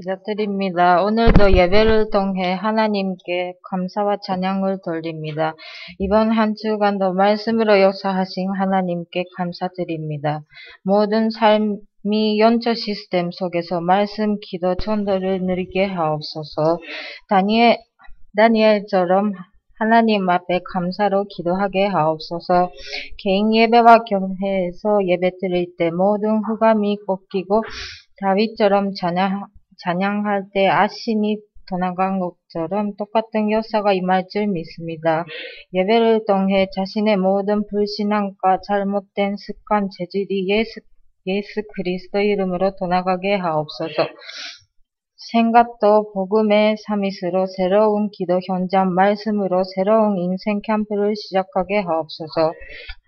기도드립니다. 오늘도 예배를 통해 하나님께 감사와 찬양을 돌립니다. 이번 한 주간도 말씀으로 역사하신 하나님께 감사드립니다. 모든 삶이 연처 시스템 속에서 말씀, 기도, 전도를 누리게 하옵소서. 다니엘처럼 하나님 앞에 감사로 기도하게 하옵소서. 개인 예배와 교회에서 예배 드릴 때 모든 흑암이 꺾이고 다윗처럼 찬양할 때 아신이 떠나간 것처럼 똑같은 역사가 임할 줄 믿습니다. 예배를 통해 자신의 모든 불신앙과 잘못된 습관, 재질이 예수 그리스도 이름으로 떠나가게 하옵소서. 생각도 복음의 사밋으로 새로운 기도 현장, 말씀으로 새로운 인생 캠프를 시작하게 하옵소서.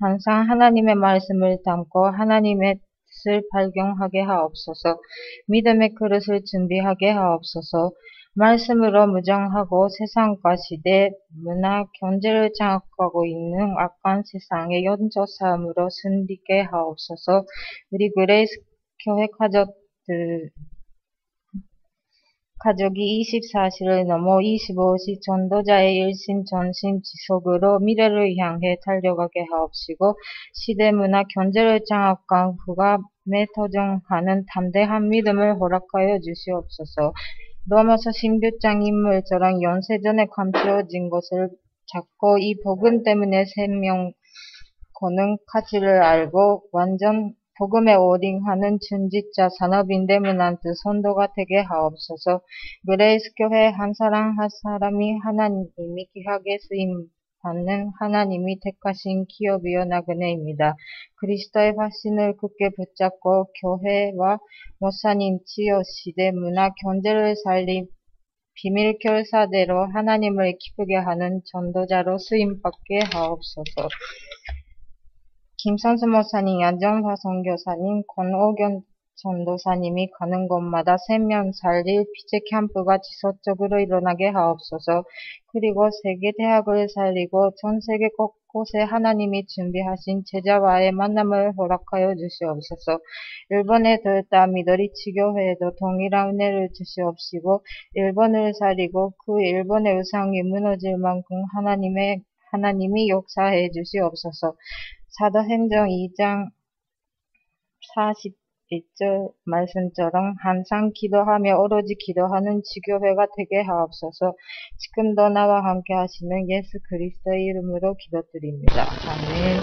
항상 하나님의 말씀을 담고 하나님의 뜻을 발견하게 하옵소서. 믿음의 그릇을 준비하게 하옵소서. 말씀으로 무장하고 세상과 시대, 문화, 경제를 장악하고 있는 악한 세상의 연조 싸움으로 승리케 하옵소서. 우리 그레이스 교회 가족이 24시를 넘어 25시 전도자의 일심 전심 지속으로 미래를 향해 달려가게 하옵시고 시대 문화 경제를 장악한 흑암에 도전하는 담대한 믿음을 허락하여 주시옵소서. 로마서 16장 인물처럼 연세전에 감추어진 것을 찾고 이 복음 때문에 생명 거는 가치를 알고 완전 복음에 오딩하는 준직자 산업인대 문안뜻 선도가 되게 하옵소서. 그레이스 교회 한 사람 한 사람이 하나님이 귀하게 쓰임 받는 하나님이 택하신 기업이여 나그네입니다. 그리스도의 확신을 굳게 붙잡고 교회와 목사님, 지역, 시대, 문화, 경제를 살린 비밀 결사대로 하나님을 기쁘게 하는 전도자로 쓰임받게 하옵소서. 김선수 목사님, 양정화 선교사님, 권오견 전도사님이 가는 곳마다 생명 살릴 피제 캠프가 지속적으로 일어나게 하옵소서. 그리고 세계 대학을 살리고 전 세계 곳곳에 하나님이 준비하신 제자와의 만남을 허락하여 주시옵소서. 일본의 들다 미도리치 교회에도 동일한 은혜를 주시옵시고 일본을 살리고 그 일본의 우상이 무너질 만큼 하나님이 역사해 주시옵소서. 사도행전 2장 41절 말씀처럼 항상 기도하며 오로지 기도하는 지교회가 되게 하옵소서. 지금도 나와 함께 하시는 예수 그리스도의 이름으로 기도드립니다. 아멘.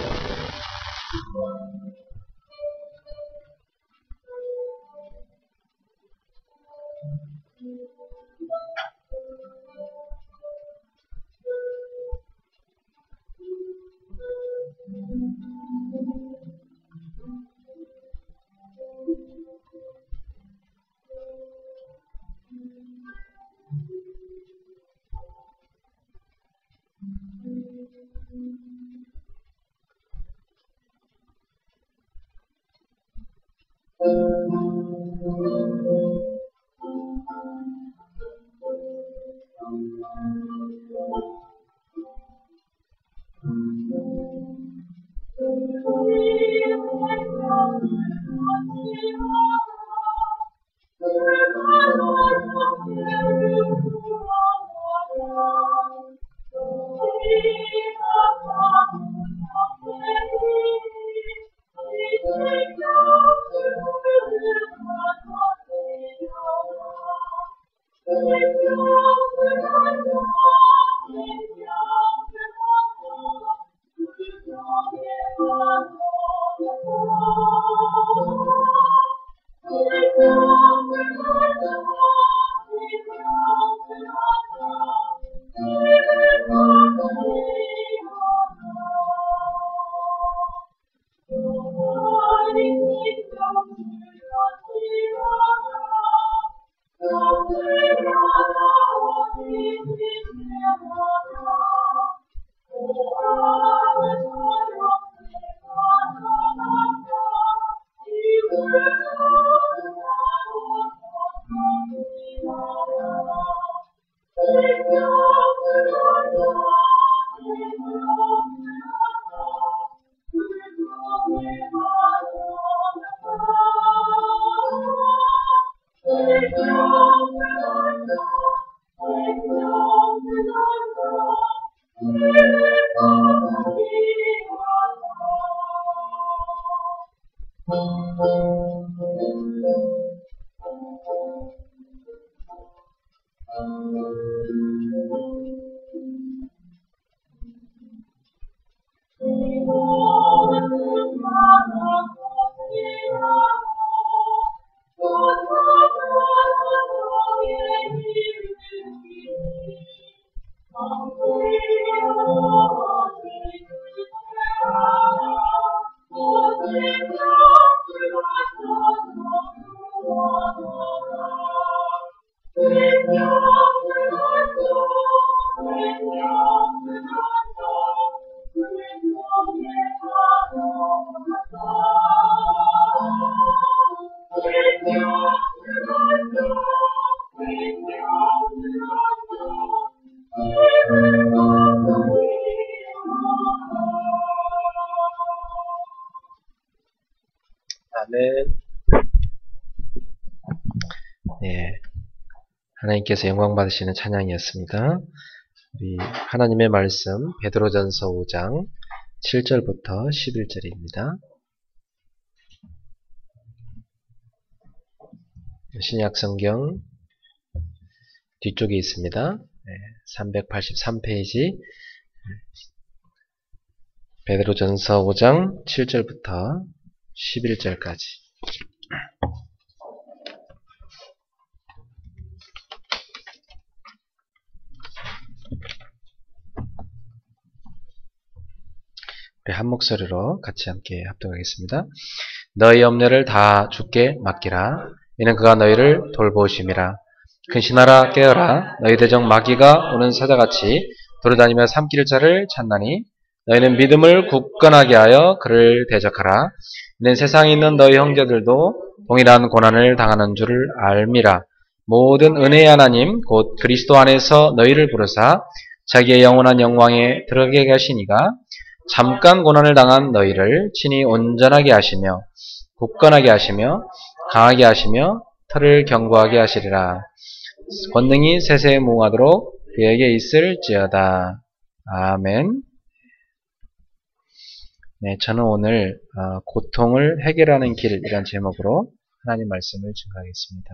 아멘. 예, 하나님께서 영광 받으시는 찬양이었습니다. 우리 하나님의 말씀 베드로전서 5장 7절부터 11절입니다. 신약성경 뒤쪽에 있습니다. 383페이지 베드로전서 5장 7절부터 11절까지. 우리 한 목소리로 같이 함께 합독하겠습니다. 너희 염려를 다 주께 맡기라. 이는 그가 너희를 돌보심이라. 근신하라 깨어라. 너희 대적 마귀가 오는 사자같이 돌아다니며 삼킬 자를 찾나니 너희는 믿음을 굳건하게 하여 그를 대적하라. 이는 세상에 있는 너희 형제들도 동일한 고난을 당하는 줄을 알미라. 모든 은혜의 하나님 곧 그리스도 안에서 너희를 부르사 자기의 영원한 영광에 들어가게 하시니가 잠깐 고난을 당한 너희를 친히 온전하게 하시며 굳건하게 하시며 강하게 하시며 털을 견고하게 하시리라. 권능이 세세에 무궁하도록 그에게 있을지어다. 아멘. 네, 저는 오늘 고통을 해결하는 길이라는 제목으로 하나님 말씀을 증거하겠습니다.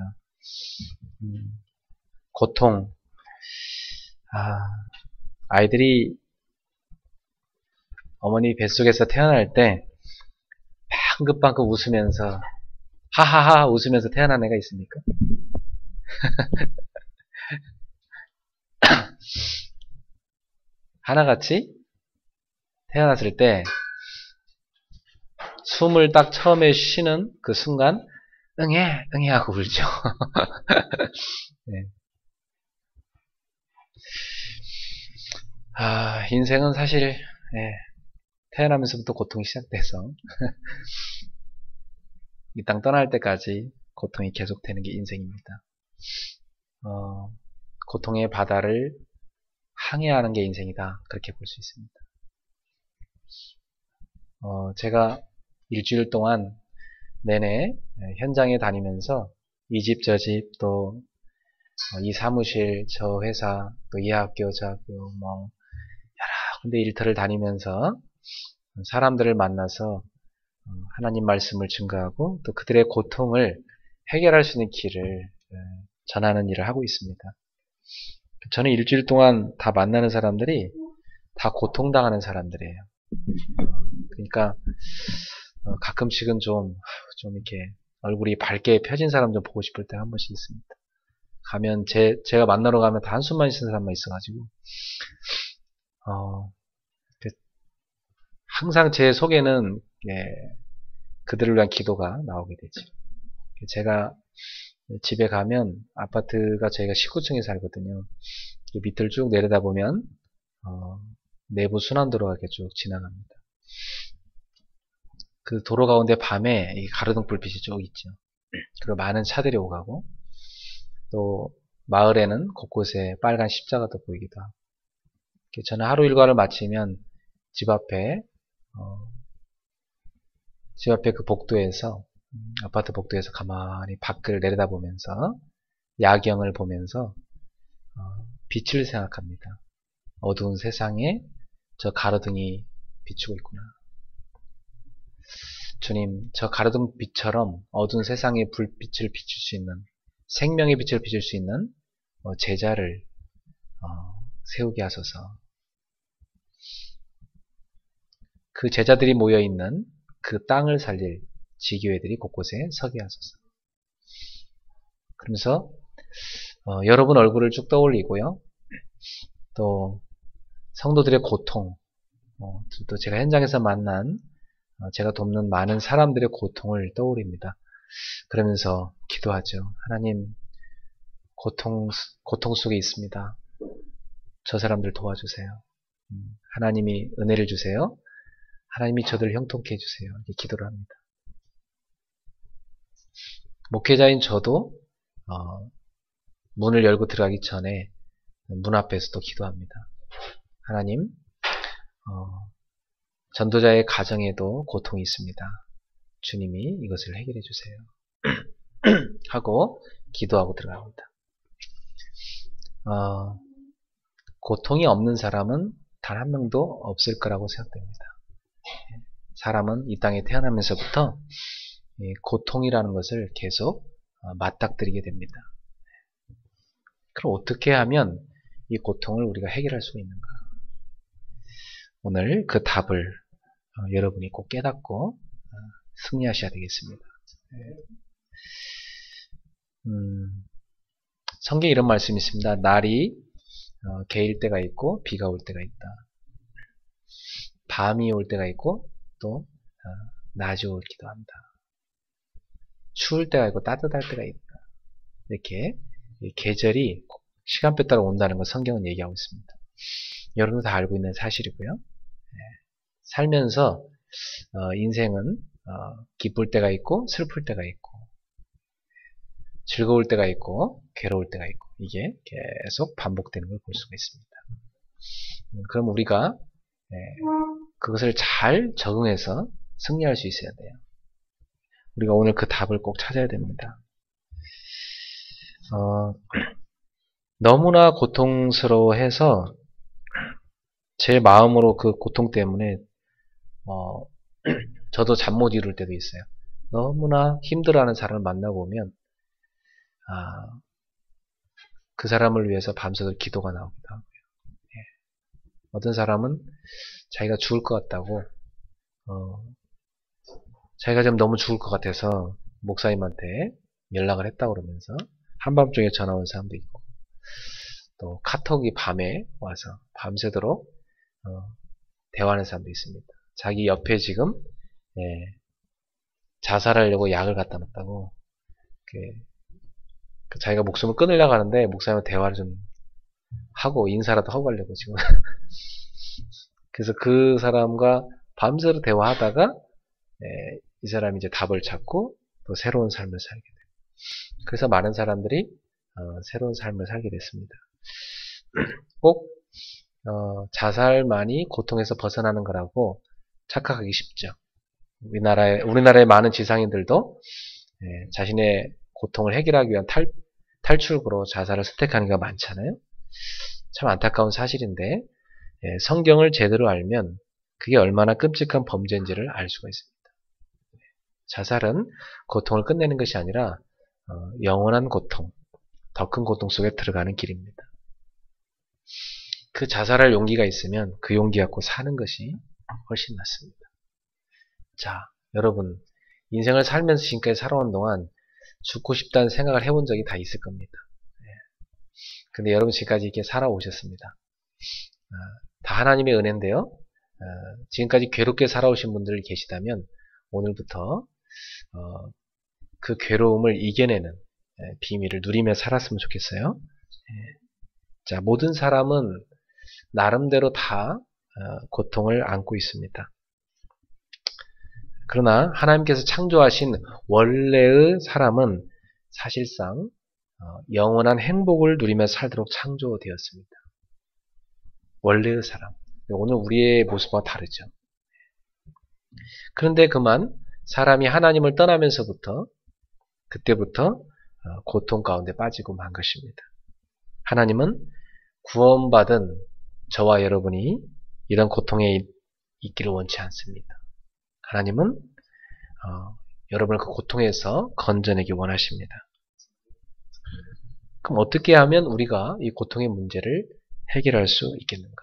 고통. 아이들이 어머니 뱃속에서 태어날 때 방긋방긋 웃으면서 하하하 웃으면서 태어난 애가 있습니까? 하나같이 태어났을 때 숨을 딱 처음에 쉬는 그 순간 응애 응애 하고 울죠. 네. 인생은 사실 태어나면서부터 고통이 시작돼서 이 땅 떠날 때까지 고통이 계속되는 게 인생입니다. 고통의 바다를 항해하는 게 인생이다. 그렇게 볼 수 있습니다. 제가 일주일 동안 내내 현장에 다니면서 이 집 저 집 또 이 사무실 저 회사 또 이 학교 저 학교 뭐 여러 군데 일터를 다니면서 사람들을 만나서 하나님 말씀을 증거하고 또 그들의 고통을 해결할 수 있는 길을 전하는 일을 하고 있습니다. 저는 일주일 동안 다 만나는 사람들이 다 고통당하는 사람들이에요. 그러니까 가끔씩은 좀 이렇게 얼굴이 밝게 펴진 사람 좀 보고 싶을 때 한 번씩 있습니다. 가면 제가 만나러 가면 다 한숨만 쉬는 사람만 있어가지고 항상 제 속에는 그들을 위한 기도가 나오게 되죠. 제가 집에 가면 아파트가 저희가 19층에 살거든요. 밑을 쭉 내려다보면 내부 순환도로가 이렇게 쭉 지나갑니다. 그 도로 가운데 밤에 이 가로등 불빛이 쭉 있죠. 그리고 많은 차들이 오가고 또 마을에는 곳곳에 빨간 십자가도 보이기도 하고 저는 하루 일과를 마치면 집 앞에 그 복도에서 아파트 복도에서 가만히 밖을 내려다보면서 야경을 보면서 빛을 생각합니다. 어두운 세상에 저 가로등이 비추고 있구나. 주님, 저 가로등 빛처럼 어두운 세상에 불빛을 비출 수 있는, 생명의 빛을 비출 수 있는 제자를 세우게 하소서. 그 제자들이 모여있는 그 땅을 살릴 지교회들이 곳곳에 서게 하소서. 그러면서 여러분 얼굴을 쭉 떠올리고요. 또 성도들의 고통, 또 제가 현장에서 만난 제가 돕는 많은 사람들의 고통을 떠올립니다. 그러면서 기도하죠. 하나님, 고통 속에 있습니다. 저 사람들 도와주세요. 하나님이 은혜를 주세요. 하나님이 저들을 형통케 해주세요. 이렇게 기도를 합니다. 목회자인 저도 문을 열고 들어가기 전에 문 앞에서도 기도합니다. 하나님, 전도자의 가정에도 고통이 있습니다. 주님이 이것을 해결해 주세요. 하고 기도하고 들어갑니다. 고통이 없는 사람은 단 한 명도 없을 거라고 생각됩니다. 사람은 이 땅에 태어나면서부터 고통이라는 것을 계속 맞닥뜨리게 됩니다. 그럼 어떻게 하면 이 고통을 우리가 해결할 수 있는가? 오늘 그 답을 여러분이 꼭 깨닫고 승리하셔야 되겠습니다. 성경에 이런 말씀이 있습니다. 날이 개일 때가 있고 비가 올 때가 있다. 밤이 올 때가 있고 또 낮이 오기도 한다. 추울 때가 있고 따뜻할 때가 있다. 이렇게 계절이 시간표 따라 온다는 걸 성경은 얘기하고 있습니다. 여러분도 다 알고 있는 사실이고요. 살면서 인생은 기쁠 때가 있고 슬플 때가 있고 즐거울 때가 있고 괴로울 때가 있고 이게 계속 반복되는 걸 볼 수가 있습니다. 그럼 우리가 그것을 잘 적응해서 승리할 수 있어야 돼요. 우리가 오늘 그 답을 꼭 찾아야 됩니다. 너무나 고통스러워해서 제 마음으로 그 고통 때문에 저도 잠 못 이룰 때도 있어요. 너무나 힘들어하는 사람을 만나보면 그 사람을 위해서 밤새도록 기도가 나오기도 하고요. 어떤 사람은 자기가 죽을 것 같다고 자기가 좀 너무 죽을 것 같아서 목사님한테 연락을 했다고 그러면서 한밤중에 전화 온 사람도 있고 또 카톡이 밤에 와서 밤새도록 대화하는 사람도 있습니다. 자기 옆에 지금 자살하려고 약을 갖다 놨다고 자기가 목숨을 끊으려고 하는데 목사님과 대화를 좀 하고 인사라도 하고 가려고 지금 그래서 그 사람과 밤새도록 대화하다가 이 사람이 이제 답을 찾고 또 새로운 삶을 살게 돼요. 그래서 많은 사람들이 새로운 삶을 살게 됐습니다. 꼭 자살만이 고통에서 벗어나는 거라고 착각하기 쉽죠. 우리나라의 많은 지상인들도 자신의 고통을 해결하기 위한 탈출구로 자살을 선택하는 경우가 많잖아요. 참 안타까운 사실인데 성경을 제대로 알면 그게 얼마나 끔찍한 범죄인지를 알 수가 있습니다. 자살은 고통을 끝내는 것이 아니라 영원한 고통, 더 큰 고통 속에 들어가는 길입니다. 그 자살할 용기가 있으면 그 용기 갖고 사는 것이 훨씬 낫습니다. 자, 여러분 인생을 살면서 지금까지 살아온 동안 죽고 싶다는 생각을 해본 적이 다 있을 겁니다. 근데 여러분 지금까지 이렇게 살아오셨습니다. 다 하나님의 은혜인데요. 지금까지 괴롭게 살아오신 분들 계시다면 오늘부터 그 괴로움을 이겨내는 비밀을 누리며 살았으면 좋겠어요. 자, 모든 사람은 나름대로 다 고통을 안고 있습니다. 그러나 하나님께서 창조하신 원래의 사람은 사실상 영원한 행복을 누리며 살도록 창조되었습니다. 원래의 사람. 오늘 우리의 모습과 다르죠. 그런데 그만 사람이 하나님을 떠나면서부터 그때부터 고통 가운데 빠지고 만 것입니다. 하나님은 구원받은 저와 여러분이 이런 고통에 있기를 원치 않습니다. 하나님은 여러분을 그 고통에서 건져내기 원하십니다. 그럼 어떻게 하면 우리가 이 고통의 문제를 해결할 수 있겠는가?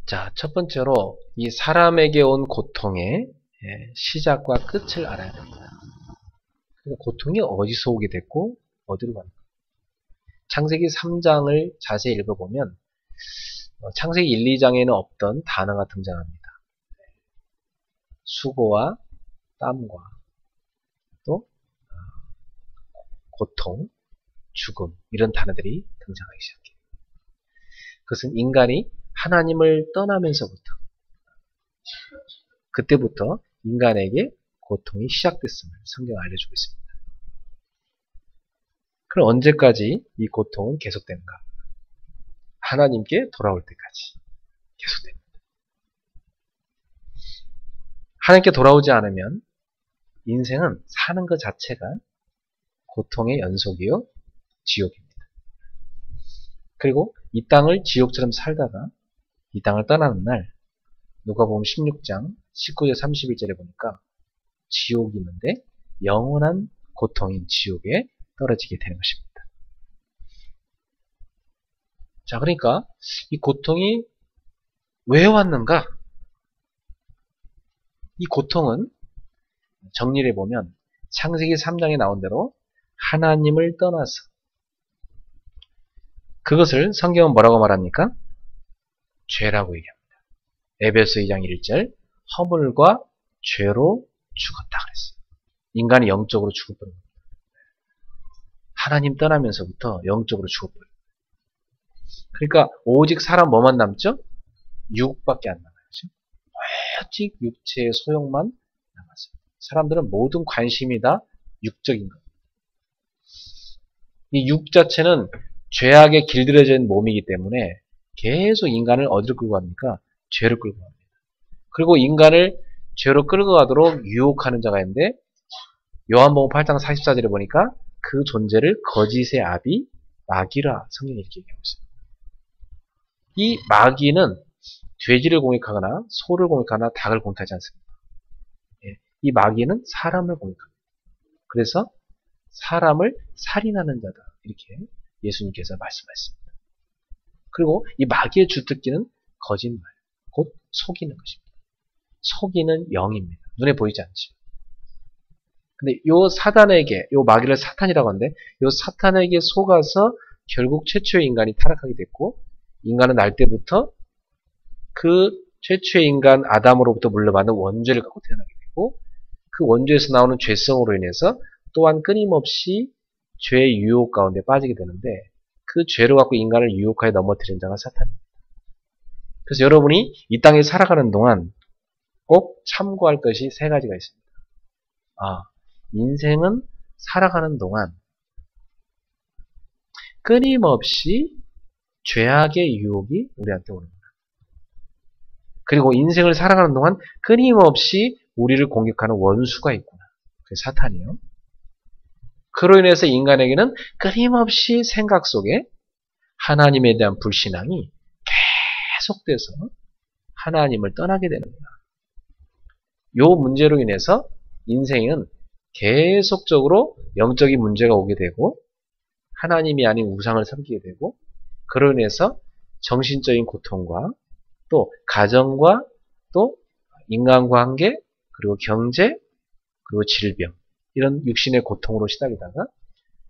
자, 첫 번째로 이 사람에게 온 고통의 시작과 끝을 알아야 됩니다. 그러니까 고통이 어디서 오게 됐고 어디로 가는가? 창세기 3장을 자세히 읽어보면 창세기 1, 2장에는 없던 단어가 등장합니다. 수고와 땀과 또 고통, 죽음 이런 단어들이 등장하기 시작해요. 그것은 인간이 하나님을 떠나면서부터 그때부터 인간에게 고통이 시작됐음을 성경은 알려주고 있습니다. 그럼 언제까지 이 고통은 계속되는가? 하나님께 돌아올 때까지 계속됩니다. 하나님께 돌아오지 않으면 인생은 사는 것 자체가 고통의 연속이요 지옥입니다. 그리고 이 땅을 지옥처럼 살다가 이 땅을 떠나는 날 누가복음 16장 19절 31절에 보니까 지옥이 있는데 영원한 고통인 지옥에 떨어지게 되는 것입니다. 자, 그러니까 이 고통이 왜 왔는가? 이 고통은 정리를 해보면 창세기 3장에 나온 대로 하나님을 떠나서 그것을 성경은 뭐라고 말합니까? 죄라고 얘기합니다. 에베소 2장 1절 허물과 죄로 죽었다 그랬어요. 인간이 영적으로 죽어버린 겁니다. 하나님 떠나면서부터 영적으로 죽어버려요. 그러니까 오직 사람 뭐만 남죠? 육밖에 안 남아요. 오직 육체의 소용만 남았어요. 사람들은 모든 관심이 다 육적인 겁니다. 이 육 자체는 죄악에 길들여진 몸이기 때문에 계속 인간을 어디로 끌고 갑니까? 죄로 끌고 갑니다. 그리고 인간을 죄로 끌고 가도록 유혹하는 자가 있는데 요한복음 8장 44절에 보니까 그 존재를 거짓의 아비 마귀라 성경이 이렇게 얘기하고 있습니다. 이 마귀는 돼지를 공격하거나 소를 공격하거나 닭을 공격하지 않습니다. 이 마귀는 사람을 공격합니다. 그래서 사람을 살인하는 자다 이렇게 예수님께서 말씀하셨습니다. 그리고 이 마귀의 주특기는 거짓말, 곧 속이는 것입니다. 속이는 영입니다. 눈에 보이지 않죠. 근데 요 사단에게, 요 마귀를 사탄이라고 하는데 요 사탄에게 속아서 결국 최초의 인간이 타락하게 됐고 인간은 날 때부터 그 최초의 인간 아담으로부터 물려받은 원죄를 갖고 태어나게 되고 그 원죄에서 나오는 죄성으로 인해서 또한 끊임없이 죄의 유혹 가운데 빠지게 되는데 그 죄를 갖고 인간을 유혹하여 넘어뜨린 자가 사탄입니다. 그래서 여러분이 이 땅에 살아가는 동안 꼭 참고할 것이 세 가지가 있습니다. 인생은 살아가는 동안 끊임없이 죄악의 유혹이 우리한테 오는구나. 그리고 인생을 살아가는 동안 끊임없이 우리를 공격하는 원수가 있구나. 그게 사탄이에요. 그로 인해서 인간에게는 끊임없이 생각 속에 하나님에 대한 불신앙이 계속돼서 하나님을 떠나게 되는구나. 요 문제로 인해서 인생은 계속적으로 영적인 문제가 오게 되고 하나님이 아닌 우상을 섬기게 되고 그로 인해서 정신적인 고통과 또 가정과 또 인간관계 그리고 경제 그리고 질병 이런 육신의 고통으로 시작이다가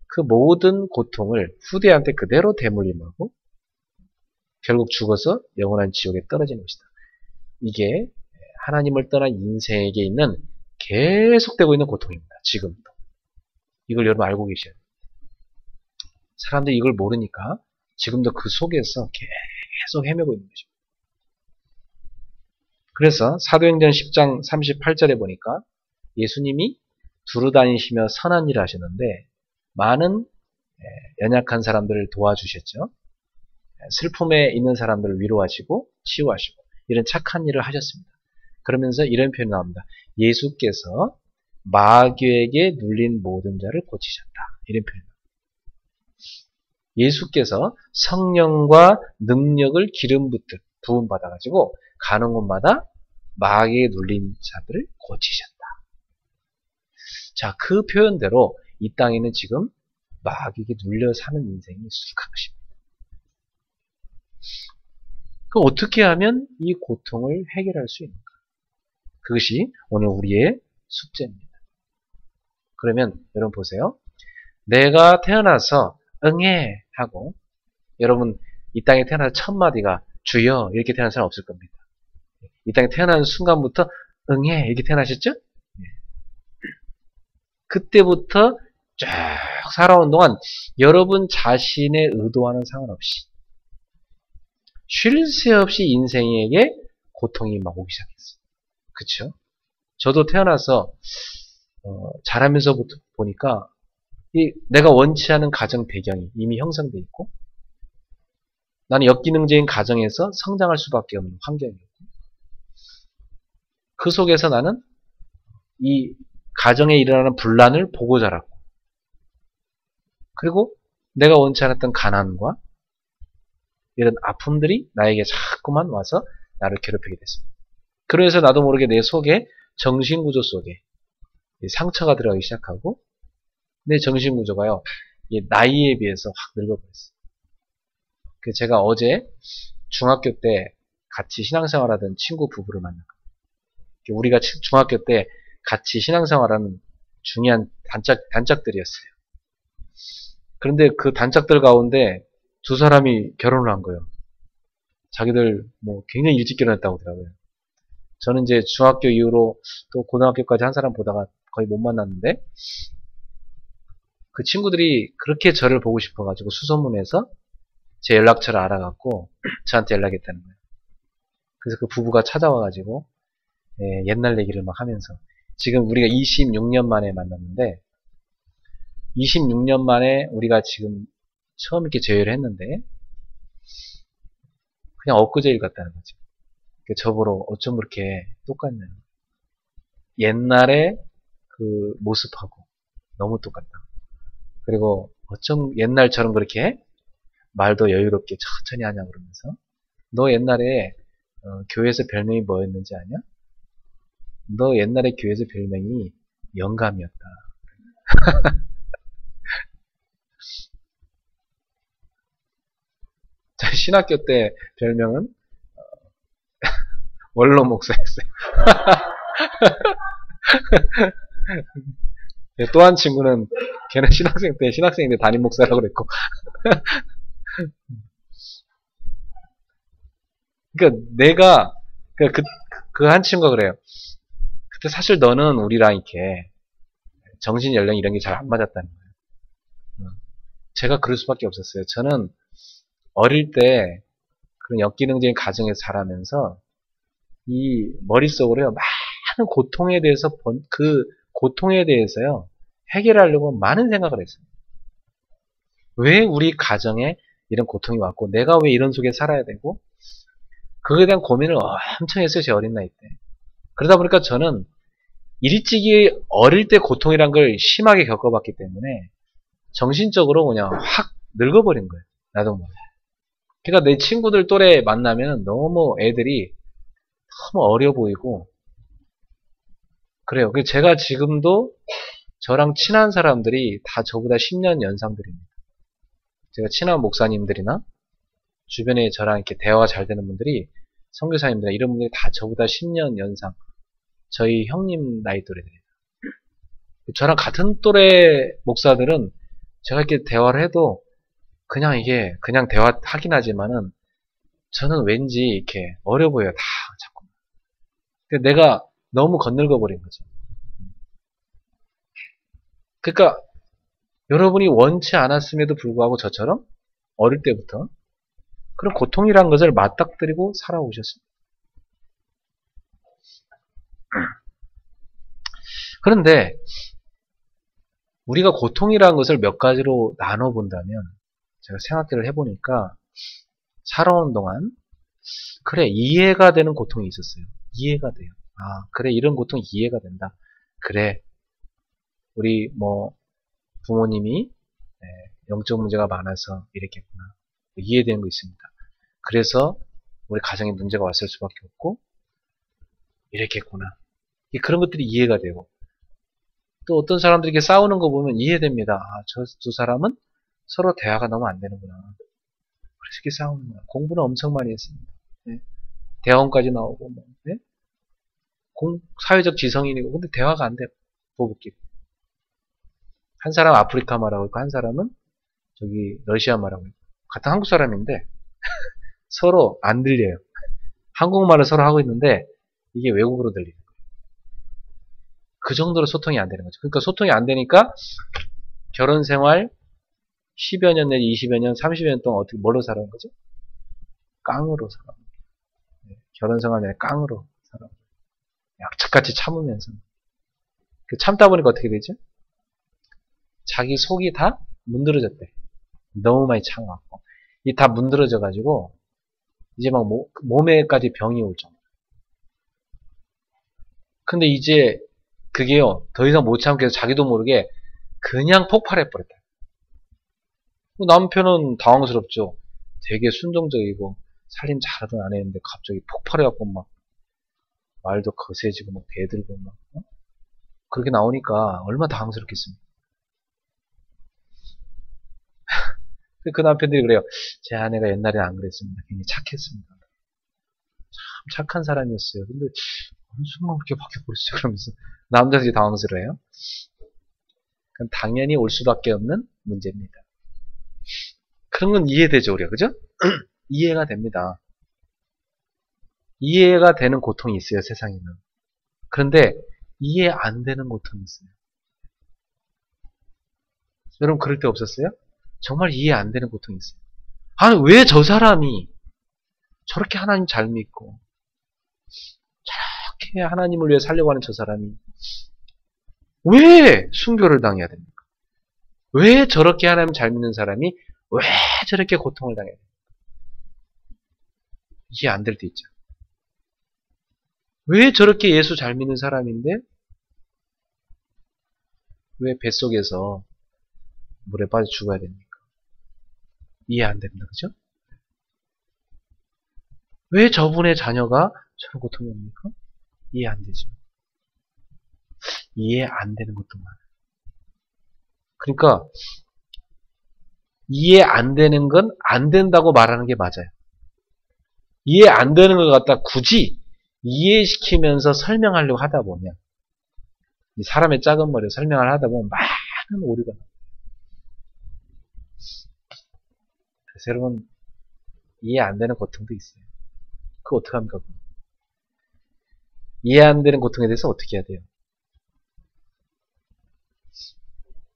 그 모든 고통을 후대한테 그대로 대물림하고 결국 죽어서 영원한 지옥에 떨어지는 것이다. 이게 하나님을 떠난 인생에게 있는 계속되고 있는 고통입니다. 지금도. 이걸 여러분 알고 계셔야 돼요. 사람들이 이걸 모르니까 지금도 그 속에서 계속 헤매고 있는 것입니다. 그래서 사도행전 10장 38절에 보니까 예수님이 두루 다니시며 선한 일을 하셨는데 많은 연약한 사람들을 도와주셨죠. 슬픔에 있는 사람들을 위로하시고 치유하시고 이런 착한 일을 하셨습니다. 그러면서 이런 표현이 나옵니다. 예수께서 마귀에게 눌린 모든 자를 고치셨다. 이런 표현입니다. 예수께서 성령과 능력을 기름 부음 받아가지고 가는 곳마다 마귀에 눌린 자들을 고치셨다. 자, 그 표현대로 이 땅에는 지금 마귀에게 눌려 사는 인생이 수두룩한 것입니다. 그럼 어떻게 하면 이 고통을 해결할 수 있는가? 그것이 오늘 우리의 숙제입니다. 그러면 여러분 보세요. 내가 태어나서 응애 하고, 여러분 이 땅에 태어나서 첫 마디가 주여 이렇게 태어난 사람 없을 겁니다. 이 땅에 태어나는 순간부터 응애 이렇게 태어나셨죠? 그때부터 쭉 살아온 동안 여러분 자신의 의도와는 상관없이 쉴 새 없이 인생에게 고통이 막 오기 시작했어요. 그쵸? 저도 태어나서 자라면서부터 보니까 내가 원치 않은 가정 배경이 이미 형성되어 있고, 나는 역기능적인 가정에서 성장할 수밖에 없는 환경이었고, 그 속에서 나는 이 가정에 일어나는 분란을 보고 자랐고, 그리고 내가 원치 않았던 가난과 이런 아픔들이 나에게 자꾸만 와서 나를 괴롭히게 됐습니다. 그래서 나도 모르게 내 속에 정신구조 속에 상처가 들어가기 시작하고, 내 정신구조가요, 나이에 비해서 확 늙어버렸어요. 제가 어제 중학교 때 같이 신앙생활하던 친구 부부를 만났거든요. 우리가 중학교 때 같이 신앙생활하는 중요한 단짝들이었어요. 그런데 그 단짝들 가운데 두 사람이 결혼을 한 거예요. 자기들 뭐 굉장히 일찍 결혼했다고 하더라고요. 저는 이제 중학교 이후로 또 고등학교까지 한 사람 보다가 거의 못 만났는데, 그 친구들이 그렇게 저를 보고 싶어가지고 수소문해서 제 연락처를 알아갖고 저한테 연락했다는 거예요. 그래서 그 부부가 찾아와가지고 옛날 얘기를 막 하면서, 지금 우리가 26년 만에 만났는데 26년 만에 우리가 지금 처음 이렇게 재회를 했는데 그냥 엊그제일 같다는 거죠. 저보러 어쩜 그렇게 똑같냐, 옛날에 그 모습하고 너무 똑같다. 그리고 어쩜 옛날처럼 그렇게 말도 여유롭게 천천히 하냐 그러면서, 너 옛날에 교회에서 별명이 뭐였는지 아냐? 너 옛날에 교회에서 별명이 영감이었다. 신학교 때 별명은 원로 목사였어요. 또 한 친구는 걔는 신학생인데 담임 목사라고 그랬고. 그러니까 내가 그 한 친구가 그래요. 그때 사실 너는 우리랑 이렇게 정신 연령 이런 게 잘 안 맞았다는 거예요. 제가 그럴 수밖에 없었어요. 저는 어릴 때 그런 역기능적인 가정에서 자라면서 이 머릿속으로요, 많은 고통에 대해서 그 고통에 대해서요 해결하려고 많은 생각을 했어요. 왜 우리 가정에 이런 고통이 왔고 내가 왜 이런 속에 살아야 되고, 그거에 대한 고민을 엄청 했어요, 제 어린 나이 때. 그러다 보니까 저는 일찍이 어릴 때 고통이란 걸 심하게 겪어봤기 때문에 정신적으로 그냥 확 늙어버린 거예요, 나도 모르게. 그러니까 내 친구들 또래 만나면 너무 애들이 너무 어려 보이고 그래요. 제가 지금도 저랑 친한 사람들이 다 저보다 10년 연상들입니다. 제가 친한 목사님들이나 주변에 저랑 이렇게 대화가 잘 되는 분들이, 선교사님들이나 이런 분들이 다 저보다 10년 연상, 저희 형님 나이 또래들이에요. 저랑 같은 또래 목사들은 제가 이렇게 대화를 해도 그냥 이게 그냥 대화하긴 하지만은 저는 왠지 이렇게 어려 보여요, 다 자꾸. 내가 너무 건늙어 버린 거죠. 그러니까 여러분이 원치 않았음에도 불구하고 저처럼 어릴 때부터 그런 고통이란 것을 맞닥뜨리고 살아오셨습니다. 그런데 우리가 고통이라는 것을 몇 가지로 나눠본다면, 제가 생각을 해보니까 살아온 동안 그래, 이해가 되는 고통이 있었어요. 이해가 돼요. 아, 그래, 이런 고통이 이해가 된다. 그래, 우리 뭐 부모님이 영적 문제가 많아서 이랬겠구나. 이해되는 거 있습니다. 그래서 우리 가정에 문제가 왔을 수밖에 없고, 이렇게 했구나. 그런 것들이 이해가 되고, 또 어떤 사람들이 이렇게 싸우는 거 보면 이해됩니다. 아, 저 두 사람은 서로 대화가 너무 안 되는구나. 그래서 이렇게 싸우는구나. 공부는 엄청 많이 했습니다. 네. 대학원까지 나오고, 뭐, 네? 사회적 지성인이고, 근데 대화가 안 돼요. 부부끼리. 한 사람은 아프리카 말하고 있고, 한 사람은 저기 러시아 말하고 있고, 같은 한국 사람인데 서로 안 들려요. 한국말을 서로 하고 있는데 이게 외국어로 들리는 거예요. 그 정도로 소통이 안 되는 거죠. 그러니까 소통이 안 되니까 결혼 생활 10여 년 내지 20여 년, 30여 년 동안 어떻게 뭘로 살아온 거죠? 깡으로 살아. 네, 결혼 생활 내내 깡으로 살아. 약착같이 참으면서. 참다 보니까 어떻게 되죠? 자기 속이 다 문드러졌대. 너무 많이 참아갖고. 이 다 문드러져가지고 이제 막 몸에까지 병이 올 정도. 근데 이제 그게요, 더 이상 못 참게 해서 자기도 모르게 그냥 폭발해버렸다. 남편은 당황스럽죠. 되게 순종적이고 살림 잘하던 아내인데 갑자기 폭발해갖고 막 말도 거세지고 막 대들고 막 그렇게 나오니까 얼마나 당황스럽겠습니까. 그 남편들이 그래요. 제 아내가 옛날에 안 그랬습니다. 굉장히 착했습니다. 참 착한 사람이었어요. 근데 어느 순간 그렇게 바뀌어버렸어요. 그러면서 남자들이 당황스러워요. 그건 당연히 올 수밖에 없는 문제입니다. 그런 건 이해되죠, 우리가. 그죠? 이해가 됩니다. 이해가 되는 고통이 있어요, 세상에는. 그런데 이해 안 되는 고통이 있어요. 여러분 그럴 때 없었어요? 정말 이해 안 되는 고통이 있어요. 아니, 왜 저 사람이 저렇게 하나님 잘 믿고 저렇게 하나님을 위해 살려고 하는 저 사람이 왜 순교를 당해야 됩니까? 왜 저렇게 하나님 잘 믿는 사람이 왜 저렇게 고통을 당해야 됩니까? 이해 안 될 때 있죠. 왜 저렇게 예수 잘 믿는 사람인데 왜 뱃속에서 물에 빠져 죽어야 됩니까? 이해 안 됩니다. 그죠? 왜 저분의 자녀가 저런 고통이 옵니까? 이해 안 되죠. 이해 안 되는 것도 많아요. 그러니까 이해 안 되는 건 안 된다고 말하는 게 맞아요. 이해 안 되는 걸 갖다 굳이 이해시키면서 설명하려고 하다 보면 이 사람의 작은 머리에 설명을 하다 보면 많은 오류가 나요. 그래서 여러분 이해 안 되는 고통도 있어요. 그거 어떡합니까? 이해 안 되는 고통에 대해서 어떻게 해야 돼요?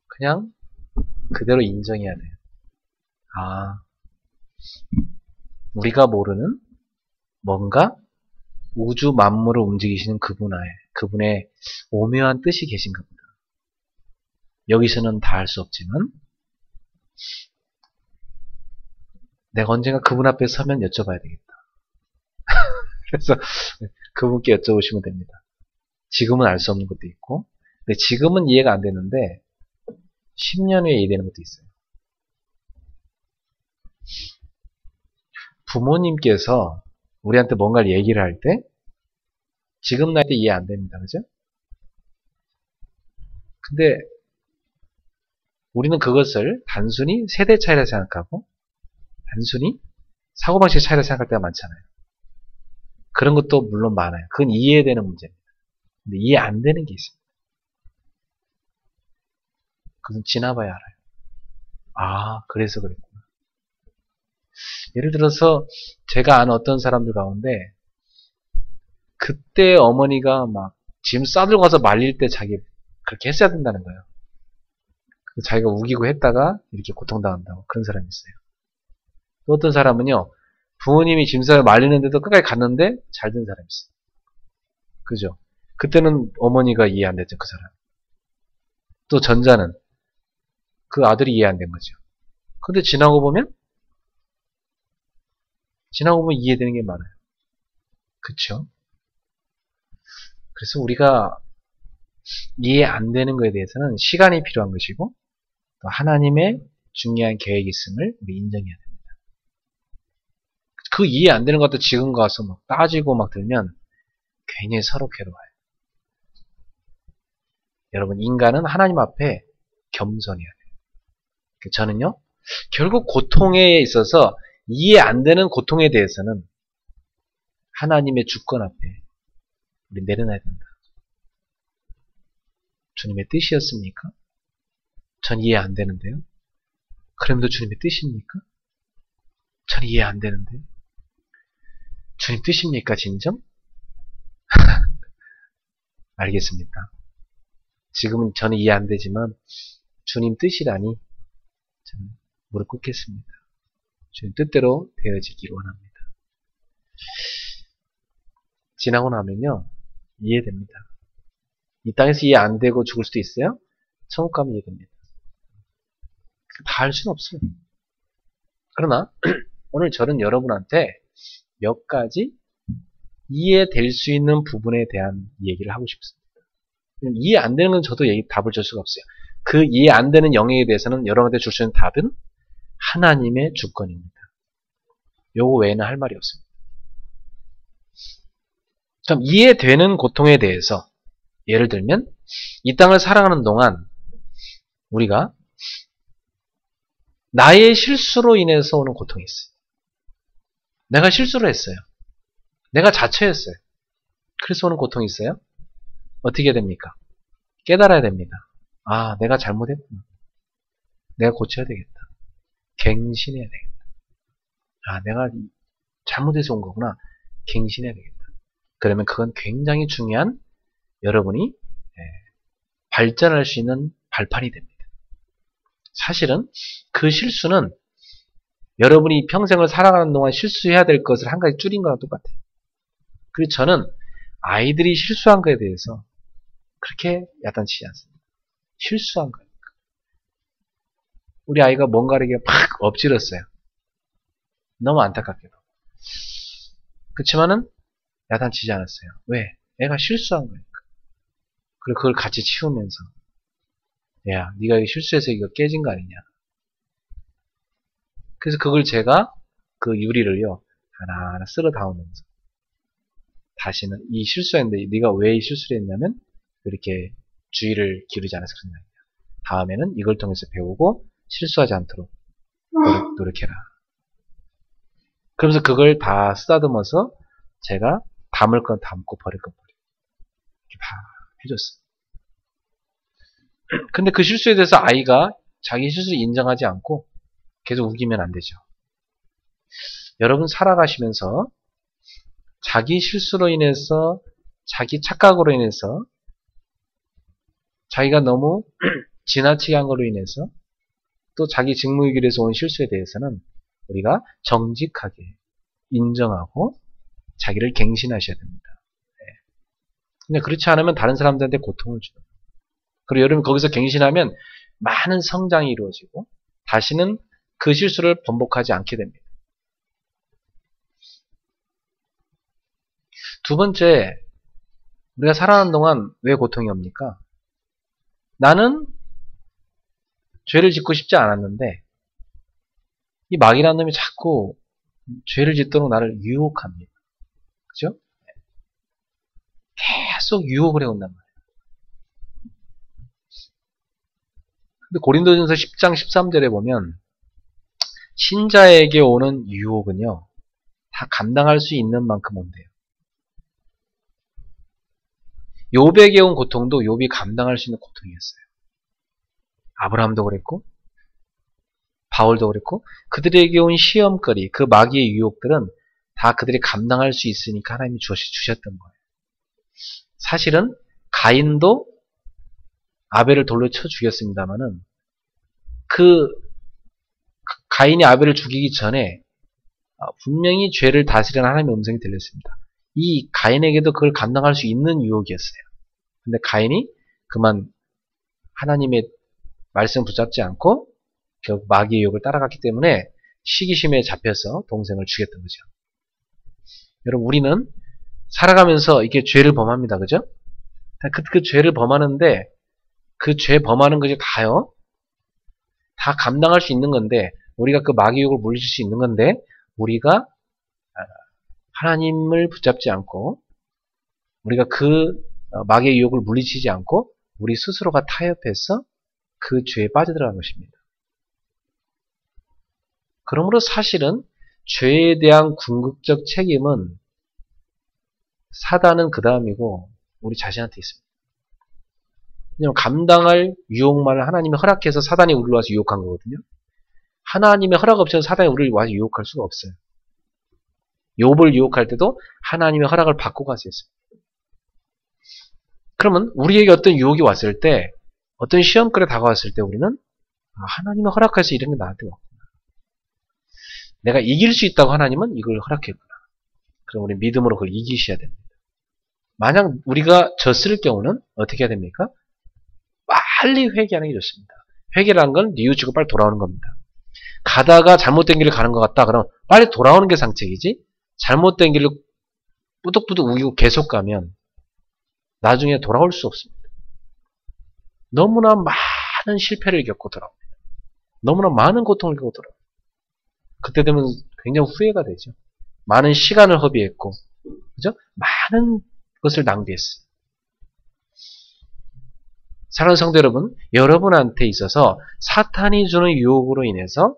그냥 그대로 인정해야 돼요. 아, 우리가 모르는 뭔가 우주 만물을 움직이시는 그분의 오묘한 뜻이 계신 겁니다. 여기서는 다 알 수 없지만 내가 언젠가 그분 앞에 서면 여쭤봐야 되겠다. 그래서 그분께 여쭤보시면 됩니다. 지금은 알 수 없는 것도 있고 근데 지금은 이해가 안 되는데 10년 후에 이해되는 것도 있어요. 부모님께서 우리한테 뭔가를 얘기를 할 때 지금 나이 때 이해 안 됩니다. 그죠? 근데 우리는 그것을 단순히 세대 차이라 생각하고 단순히 사고방식 차이라 생각할 때가 많잖아요. 그런 것도 물론 많아요. 그건 이해되는 문제입니다. 근데 이해 안 되는 게 있습니다. 그건 지나봐야 알아요. 아, 그래서 그랬구나. 예를 들어서 제가 아는 어떤 사람들 가운데 그때 어머니가 막 짐 싸들고 가서 말릴 때 자기 그렇게 했어야 된다는 거예요. 자기가 우기고 했다가 이렇게 고통당한다고 그런 사람이 있어요. 또 어떤 사람은요. 부모님이 짐 싸서 말리는데도 끝까지 갔는데 잘 된 사람이 있어요. 그죠? 그때는 어머니가 이해 안 됐죠. 그 사람. 또 전자는 그 아들이 이해 안 된 거죠. 근데 지나고 보면 이해되는 게 많아요. 그쵸? 그래서 우리가 이해 안 되는 거에 대해서는 시간이 필요한 것이고 또 하나님의 중요한 계획이 있음을 우리 인정해야 됩니다. 그 이해 안 되는 것도 지금 가서 막 따지고 막 들면 굉장히 서로 괴로워요. 여러분, 인간은 하나님 앞에 겸손해야 돼요. 저는요, 결국 고통에 있어서 이해 안 되는 고통에 대해서는 하나님의 주권 앞에 우리 내려놔야 된다. 주님의 뜻이었습니까? 전 이해 안 되는데요. 그럼도 주님의 뜻입니까? 전 이해 안 되는데. 주님 뜻입니까, 진정? 알겠습니다. 지금은 저는 이해 안 되지만 주님 뜻이라니 저는 무릎 꿇겠습니다. 주님 뜻대로 되어지길 원합니다. 지나고 나면요, 이해됩니다. 이 땅에서 이해 안 되고 죽을 수도 있어요. 천국 가면 이해됩니다. 다 할 수는 없어요. 그러나 오늘 저는 여러분한테 몇 가지 이해될 수 있는 부분에 대한 얘기를 하고 싶습니다. 이해 안 되는 건 저도 답을 줄 수가 없어요. 그 이해 안 되는 영역에 대해서는 여러분한테 줄 수 있는 답은 하나님의 주권입니다. 요거 외에는 할 말이 없습니다. 그럼 이해되는 고통에 대해서 예를 들면 이 땅을 살아가는 동안 우리가 나의 실수로 인해서 오는 고통이 있어요. 내가 실수를 했어요. 내가 자처했어요. 그래서 오는 고통이 있어요. 어떻게 해야 됩니까? 깨달아야 됩니다. 아, 내가 잘못했구나. 내가 고쳐야 되겠다. 갱신해야 되겠다. 아, 내가 잘못해서 온 거구나. 갱신해야 되겠다. 그러면 그건 굉장히 중요한 여러분이 발전할 수 있는 발판이 됩니다. 사실은 그 실수는 여러분이 평생을 살아가는 동안 실수해야 될 것을 한 가지 줄인 거랑 똑같아요. 그리고 저는 아이들이 실수한 거에 대해서 그렇게 야단치지 않습니다. 실수한 거니까. 우리 아이가 뭔가를 이렇게 팍 엎질렀어요. 너무 안타깝게도. 그렇지만은 야단치지 않았어요. 왜? 애가 실수한 거니까. 그리고 그걸 같이 치우면서 야, 네가 실수해서 이거 깨진 거 아니냐. 그래서 그걸 제가 그 유리를요 하나하나 쓸어 담으면서 다시는 이 실수했는데 네가 왜 이 실수를 했냐면 이렇게 주의를 기울이지 않아서 그런 거냐. 다음에는 이걸 통해서 배우고 실수하지 않도록 노력해라. 그러면서 그걸 다 쓰다듬어서 제가 담을 건 담고 버릴 건 버리고 이렇게 다 해줬어요. 근데 그 실수에 대해서 아이가 자기 실수를 인정하지 않고 계속 우기면 안 되죠. 여러분 살아가시면서 자기 실수로 인해서 자기 착각으로 인해서 자기가 너무 지나치게 한 걸로 인해서 또 자기 직무유기에서 온 실수에 대해서는 우리가 정직하게 인정하고 자기를 갱신하셔야 됩니다. 근데 그렇지 않으면 다른 사람들한테 고통을 주는 거예요. 그리고 여러분 거기서 갱신하면 많은 성장이 이루어지고 다시는 그 실수를 번복하지 않게 됩니다. 두 번째, 우리가 살아가는 동안 왜 고통이 옵니까? 나는 죄를 짓고 싶지 않았는데 이 마귀라는 놈이 자꾸 죄를 짓도록 나를 유혹합니다. 그죠? 계속 유혹을 해온단 말이에요. 근데 고린도전서 10장 13절에 보면 신자에게 오는 유혹은요 다 감당할 수 있는 만큼 온대요. 욥에게 온 고통도 욥이 감당할 수 있는 고통이었어요. 아브라함도 그랬고 바울도 그랬고 그들에게 온 시험거리, 그 마귀의 유혹들은 다 그들이 감당할 수 있으니까 하나님이 주셨던 거예요. 사실은 가인도 아벨을 돌로 쳐 죽였습니다마는 그 가인이 아벨을 죽이기 전에 분명히 죄를 다스리는 하나님의 음성이 들렸습니다. 이 가인에게도 그걸 감당할 수 있는 유혹이었어요. 근데 가인이 그만 하나님의 말씀 붙잡지 않고 결국 마귀의 유혹을 따라갔기 때문에 시기심에 잡혀서 동생을 죽였던 거죠. 여러분 우리는 살아가면서 이렇게 죄를 범합니다. 그죠? 그 죄를 범하는데 그 죄 범하는 것이 다요. 다 감당할 수 있는 건데 우리가 그 마귀의 유혹을 물리칠 수 있는 건데 우리가 하나님을 붙잡지 않고 우리가 그 마귀의 유혹을 물리치지 않고 우리 스스로가 타협해서 그 죄에 빠져들어간 것입니다. 그러므로 사실은 죄에 대한 궁극적 책임은 사단은 그 다음이고 우리 자신한테 있습니다. 왜냐하면 감당할 유혹만을 하나님이 허락해서 사단이 우리를 와서 유혹한 거거든요. 하나님의 허락 없이는 사단이 우리를 와서 유혹할 수가 없어요. 욥을 유혹할 때도 하나님의 허락을 받고 가서 했습니다. 그러면 우리에게 어떤 유혹이 왔을 때, 어떤 시험거리에 다가왔을 때 우리는 하나님의 허락해서 이런 게 나한테 왔구나. 내가 이길 수 있다고 하나님은 이걸 허락했구나. 그럼 우리 믿음으로 그걸 이기셔야 됩니다. 만약 우리가 졌을 경우는 어떻게 해야 됩니까? 빨리 회개하는 게 좋습니다. 회개라는 건 뉘우치고 빨리 돌아오는 겁니다. 가다가 잘못된 길을 가는 것 같다. 그럼 빨리 돌아오는 게 상책이지, 잘못된 길로 뿌득뿌득 우기고 계속 가면 나중에 돌아올 수 없습니다. 너무나 많은 실패를 겪고 돌아옵니다. 너무나 많은 고통을 겪고 돌아옵니다. 그때 되면 굉장히 후회가 되죠. 많은 시간을 허비했고, 그죠? 많은 것을 낭비했어요. 사랑하는 성도 여러분, 여러분한테 있어서 사탄이 주는 유혹으로 인해서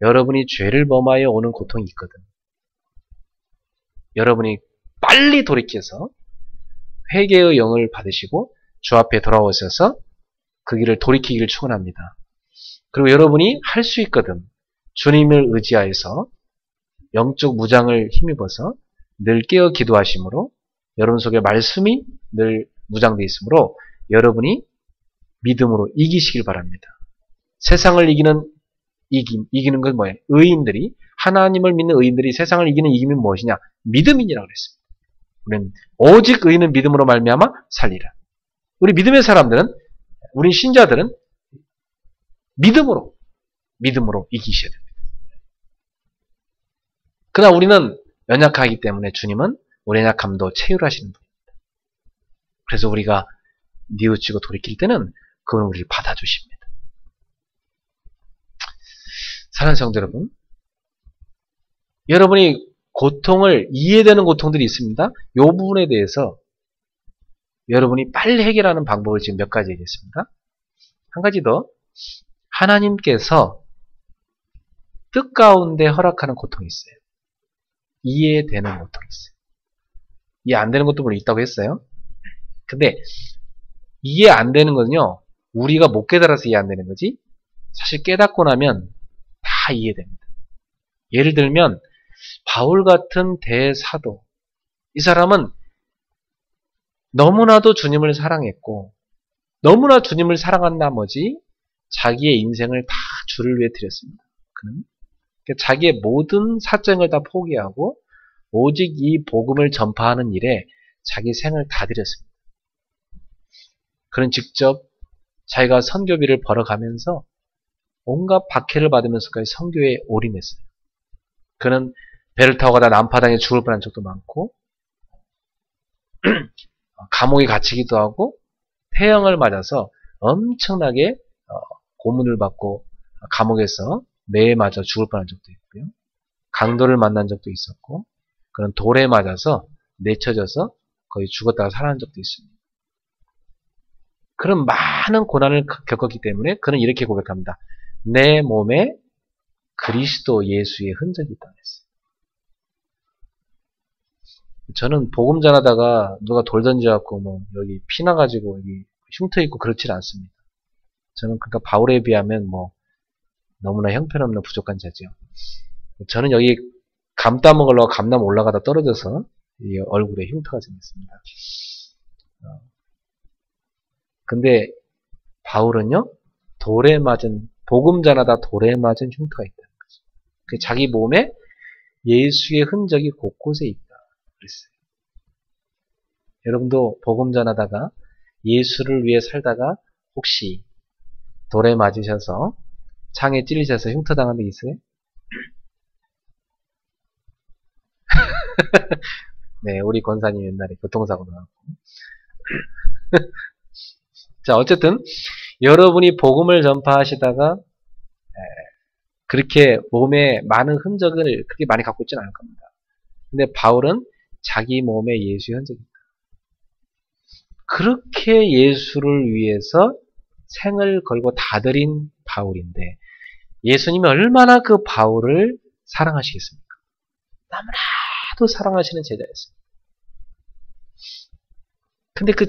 여러분이 죄를 범하여 오는 고통이 있거든. 여러분이 빨리 돌이켜서 회개의 영을 받으시고 주 앞에 돌아오셔서 그 길을 돌이키기를 축원합니다. 그리고 여러분이 할 수 있거든. 주님을 의지하여서 영적 무장을 힘입어서 늘 깨어 기도하심으로 여러분 속에 말씀이 늘 무장되어 있으므로 여러분이 믿음으로 이기시길 바랍니다. 세상을 이기는 건 뭐예요? 의인들이, 하나님을 믿는 의인들이 세상을 이기는 이김이 무엇이냐? 믿음이니라고 그랬습니다. 우리는 오직 의인은 믿음으로 말미암아 살리라. 우리 믿음의 사람들은, 우리 신자들은 믿음으로 이기셔야 됩니다. 그러나 우리는 연약하기 때문에 주님은 우리 연약함도 체휼하시는 분입니다. 그래서 우리가 뉘우치고 돌이킬 때는 그건 우리를 받아주십니다. 사랑하는 성도 여러분, 여러분이 고통을, 이해되는 고통들이 있습니다. 이 부분에 대해서 여러분이 빨리 해결하는 방법을 지금 몇 가지 얘기했습니다. 한 가지 더, 하나님께서 뜻 가운데 허락하는 고통이 있어요. 이해되는 고통이 있어요. 이해 안 되는 것도 물론 있다고 했어요. 근데 이해 안 되는 거는요, 우리가 못 깨달아서 이해 안 되는 거지, 사실 깨닫고 나면 다 이해됩니다. 예를 들면 바울 같은 대사도, 이 사람은 너무나도 주님을 사랑했고 너무나 주님을 사랑한 나머지 자기의 인생을 다 주를 위해 드렸습니다. 그는 자기의 모든 사정을 다 포기하고 오직 이 복음을 전파하는 일에 자기 생을 다 드렸습니다. 그는 직접 자기가 선교비를 벌어가면서 온갖 박해를 받으면서까지 선교에 올인했어요. 그는 배를 타고 가다 난파당에 죽을 뻔한 적도 많고 감옥에 갇히기도 하고 태형을 맞아서 엄청나게 고문을 받고 감옥에서 매에 맞아 죽을 뻔한 적도 있고요. 강도를 만난 적도 있었고, 그는 돌에 맞아서 내쳐져서 거의 죽었다가 살아난 적도 있습니다. 그런 많은 고난을 겪었기 때문에 그는 이렇게 고백합니다. 내 몸에 그리스도 예수의 흔적이 있다고 했어요. 저는 복음 전하다가 누가 돌 던져갖고 뭐 여기 피 나가지고 여기 흉터 있고 그렇지 않습니다. 저는 그러니까 바울에 비하면 뭐 너무나 형편없는 부족한 자죠. 저는 여기 감 따먹으려고 감나무 올라가다 떨어져서 이 얼굴에 흉터가 생겼습니다. 근데 바울은요, 돌에 맞은, 복음 전하다 돌에 맞은 흉터가 있다는 거죠. 자기 몸에 예수의 흔적이 곳곳에 있다 그랬어요. 여러분도 복음 전하다가 예수를 위해 살다가 혹시 돌에 맞으셔서 창에 찔리셔서 흉터 당한 데 있어요? 네, 우리 권사님 옛날에 교통사고 나왔고. 자, 어쨌든 여러분이 복음을 전파하시다가 그렇게 몸에 많은 흔적을 그렇게 많이 갖고 있지는 않을 겁니다. 근데 바울은 자기 몸에 예수의 흔적이 있다. 그렇게 예수를 위해서 생을 걸고 다 드린 바울인데 예수님이 얼마나 그 바울을 사랑하시겠습니까? 너무나도 사랑하시는 제자였어요. 근데 그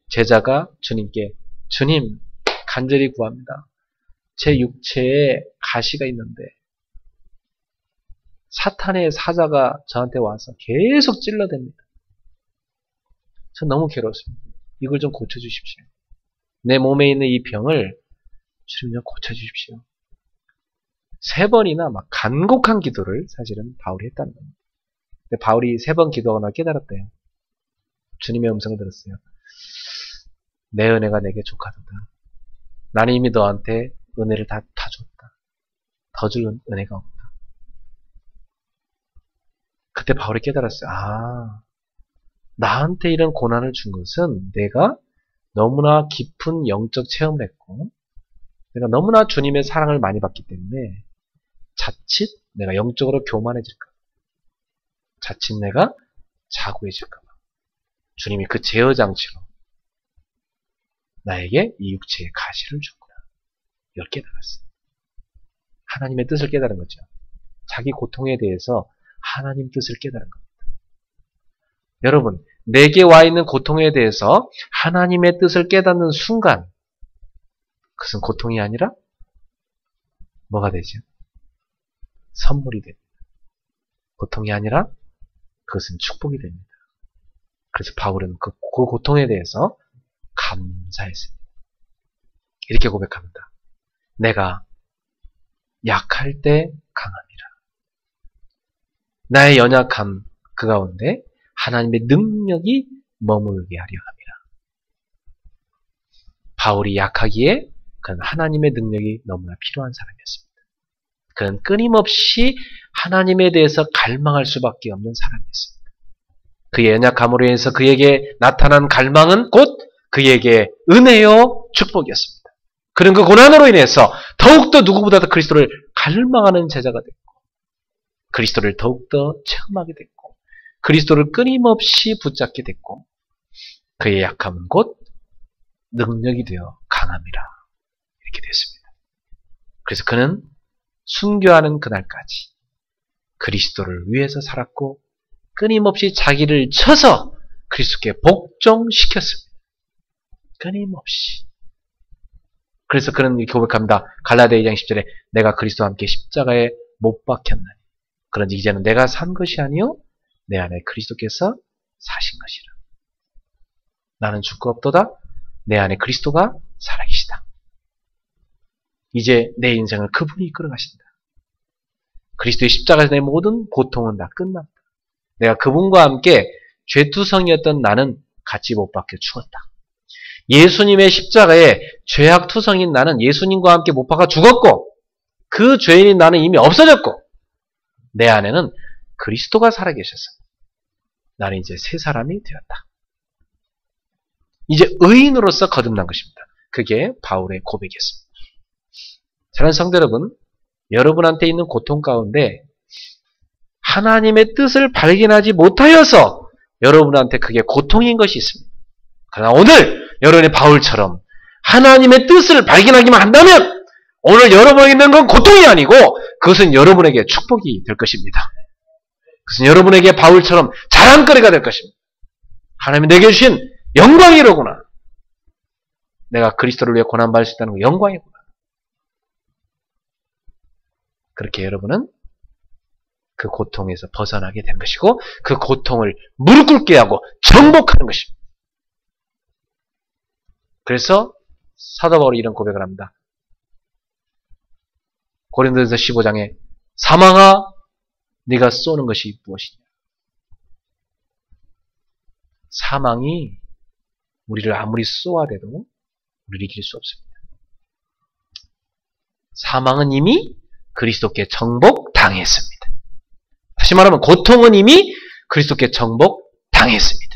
제자가 주님께 주님 간절히 구합니다. 제 육체에 가시가 있는데 사탄의 사자가 저한테 와서 계속 찔러댑니다. 전 너무 괴롭습니다. 이걸 좀 고쳐주십시오. 내 몸에 있는 이 병을 주님 좀 고쳐주십시오. 3번이나 막 간곡한 기도를 사실은 바울이 했다는 겁니다. 근데 바울이 3번 기도하거나 깨달았대요. 주님의 음성을 들었어요. 내 은혜가 내게 족하도다. 나는 이미 너한테 은혜를 다 줬다. 더 줄 은혜가 없다. 그때 바울이 깨달았어요. 아, 나한테 이런 고난을 준 것은 내가 너무나 깊은 영적 체험을 했고 내가 너무나 주님의 사랑을 많이 받기 때문에 자칫 내가 영적으로 교만해질까 자칫 내가 자고해질까 봐 주님이 그 제어장치로 나에게 이 육체의 가시를 줬구나. 이걸 깨달았어요. 하나님의 뜻을 깨달은 거죠. 자기 고통에 대해서 하나님 뜻을 깨달은 겁니다. 여러분, 내게 와 있는 고통에 대해서 하나님의 뜻을 깨닫는 순간 그것은 고통이 아니라 뭐가 되죠? 선물이 됩니다. 고통이 아니라 그것은 축복이 됩니다. 그래서 바울은 그 고통에 대해서 감사했습니다. 이렇게 고백합니다. 내가 약할 때 강함이라. 나의 연약함 그 가운데 하나님의 능력이 머물게 하려 함이라. 바울이 약하기에 그는 하나님의 능력이 너무나 필요한 사람이었습니다. 그는 끊임없이 하나님에 대해서 갈망할 수밖에 없는 사람이었습니다. 그의 연약함으로 인해서 그에게 나타난 갈망은 곧 그에게 은혜요 축복이었습니다. 그는 그 고난으로 인해서 더욱더 누구보다도 그리스도를 갈망하는 제자가 됐고 그리스도를 더욱더 체험하게 됐고 그리스도를 끊임없이 붙잡게 됐고 그의 약함은 곧 능력이 되어 강함이라 이렇게 됐습니다. 그래서 그는 순교하는 그날까지 그리스도를 위해서 살았고 끊임없이 자기를 쳐서 그리스도께 복종시켰습니다. 끊임없이. 그래서 그는 이렇게 고백합니다. 갈라디아 2장 10절에 내가 그리스도와 함께 십자가에 못 박혔나니 그런지 이제는 내가 산 것이 아니요 내 안에 그리스도께서 사신 것이라. 나는 죽고 없도다. 내 안에 그리스도가 살아계시다. 이제 내 인생을 그분이 이끌어가신다. 그리스도의 십자가에서 내 모든 고통은 다 끝났다. 내가 그분과 함께 죄투성이었던 나는 같이 못 박혀 죽었다. 예수님의 십자가에 죄악투성인 나는 예수님과 함께 못 박아 죽었고 그 죄인인 나는 이미 없어졌고 내 안에는 그리스도가 살아계셔서 나는 이제 새 사람이 되었다. 이제 의인으로서 거듭난 것입니다. 그게 바울의 고백이었습니다. 사랑하는 성도 여러분, 여러분한테 있는 고통 가운데 하나님의 뜻을 발견하지 못하여서 여러분한테 그게 고통인 것이 있습니다. 그러나 오늘 여러분의 바울처럼 하나님의 뜻을 발견하기만 한다면 오늘 여러분에게 있는 건 고통이 아니고 그것은 여러분에게 축복이 될 것입니다. 그것은 여러분에게 바울처럼 자랑거리가 될 것입니다. 하나님이 내게 주신 영광이로구나. 내가 그리스도를 위해 고난받을 수 있다는 거 영광이구나. 그렇게 여러분은 그 고통에서 벗어나게 된 것이고 그 고통을 무릎 꿇게 하고 정복하는 것입니다. 그래서 사도 바울이 이런 고백을 합니다. 고린도전서 15장에 사망아 네가 쏘는 것이 무엇이냐. 사망이 우리를 아무리 쏘아대도 우리를 이길 수 없습니다. 사망은 이미 그리스도께 정복당했습니다. 다시 말하면 고통은 이미 그리스도께 정복당했습니다.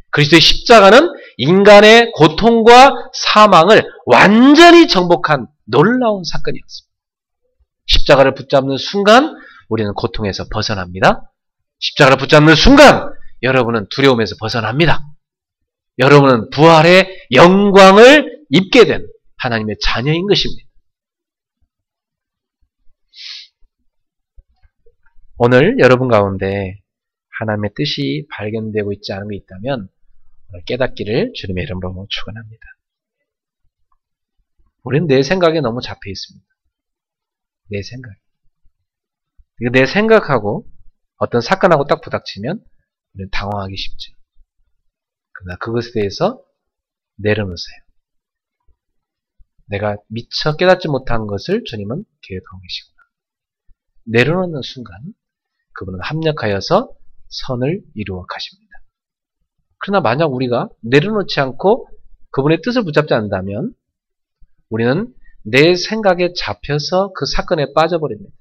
그리스도의 십자가는 인간의 고통과 사망을 완전히 정복한 놀라운 사건이었습니다. 십자가를 붙잡는 순간 우리는 고통에서 벗어납니다. 십자가를 붙잡는 순간 여러분은 두려움에서 벗어납니다. 여러분은 부활의 영광을 입게 된 하나님의 자녀인 것입니다. 오늘 여러분 가운데 하나님의 뜻이 발견되고 있지 않은 게 있다면 깨닫기를 주님의 이름으로 축원합니다. 우리는 내 생각에 너무 잡혀 있습니다. 내 생각. 내 생각하고 어떤 사건하고 딱 부닥치면 우리는 당황하기 쉽죠. 그러나 그것에 대해서 내려놓으세요. 내가 미처 깨닫지 못한 것을 주님은 계획하고 계시구나. 내려놓는 순간 그분은 합력하여서 선을 이루어 가십니다. 그러나 만약 우리가 내려놓지 않고 그분의 뜻을 붙잡지 않는다면 우리는 내 생각에 잡혀서 그 사건에 빠져버립니다.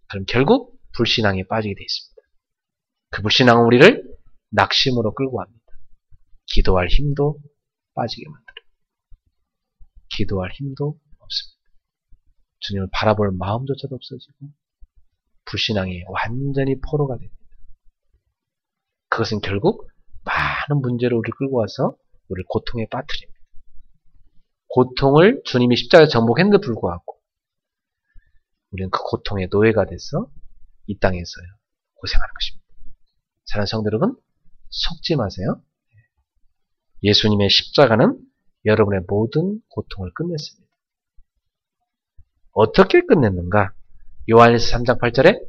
그럼 결국 불신앙에 빠지게 되어 있습니다. 그 불신앙은 우리를 낙심으로 끌고 갑니다. 기도할 힘도 빠지게 만들어요. 기도할 힘도 없습니다. 주님을 바라볼 마음조차도 없어지고 불신앙이 완전히 포로가 됩니다. 그것은 결국 많은 문제를 우리를 끌고 와서 우리를 고통에 빠뜨립니다. 고통을 주님이 십자가에 정복했는데 불구하고 우리는 그 고통의 노예가 돼서 이 땅에서요 고생하는 것입니다. 사랑하는 성도 여러분, 속지 마세요. 예수님의 십자가는 여러분의 모든 고통을 끝냈습니다. 어떻게 끝냈는가? 요한일서 3장 8절에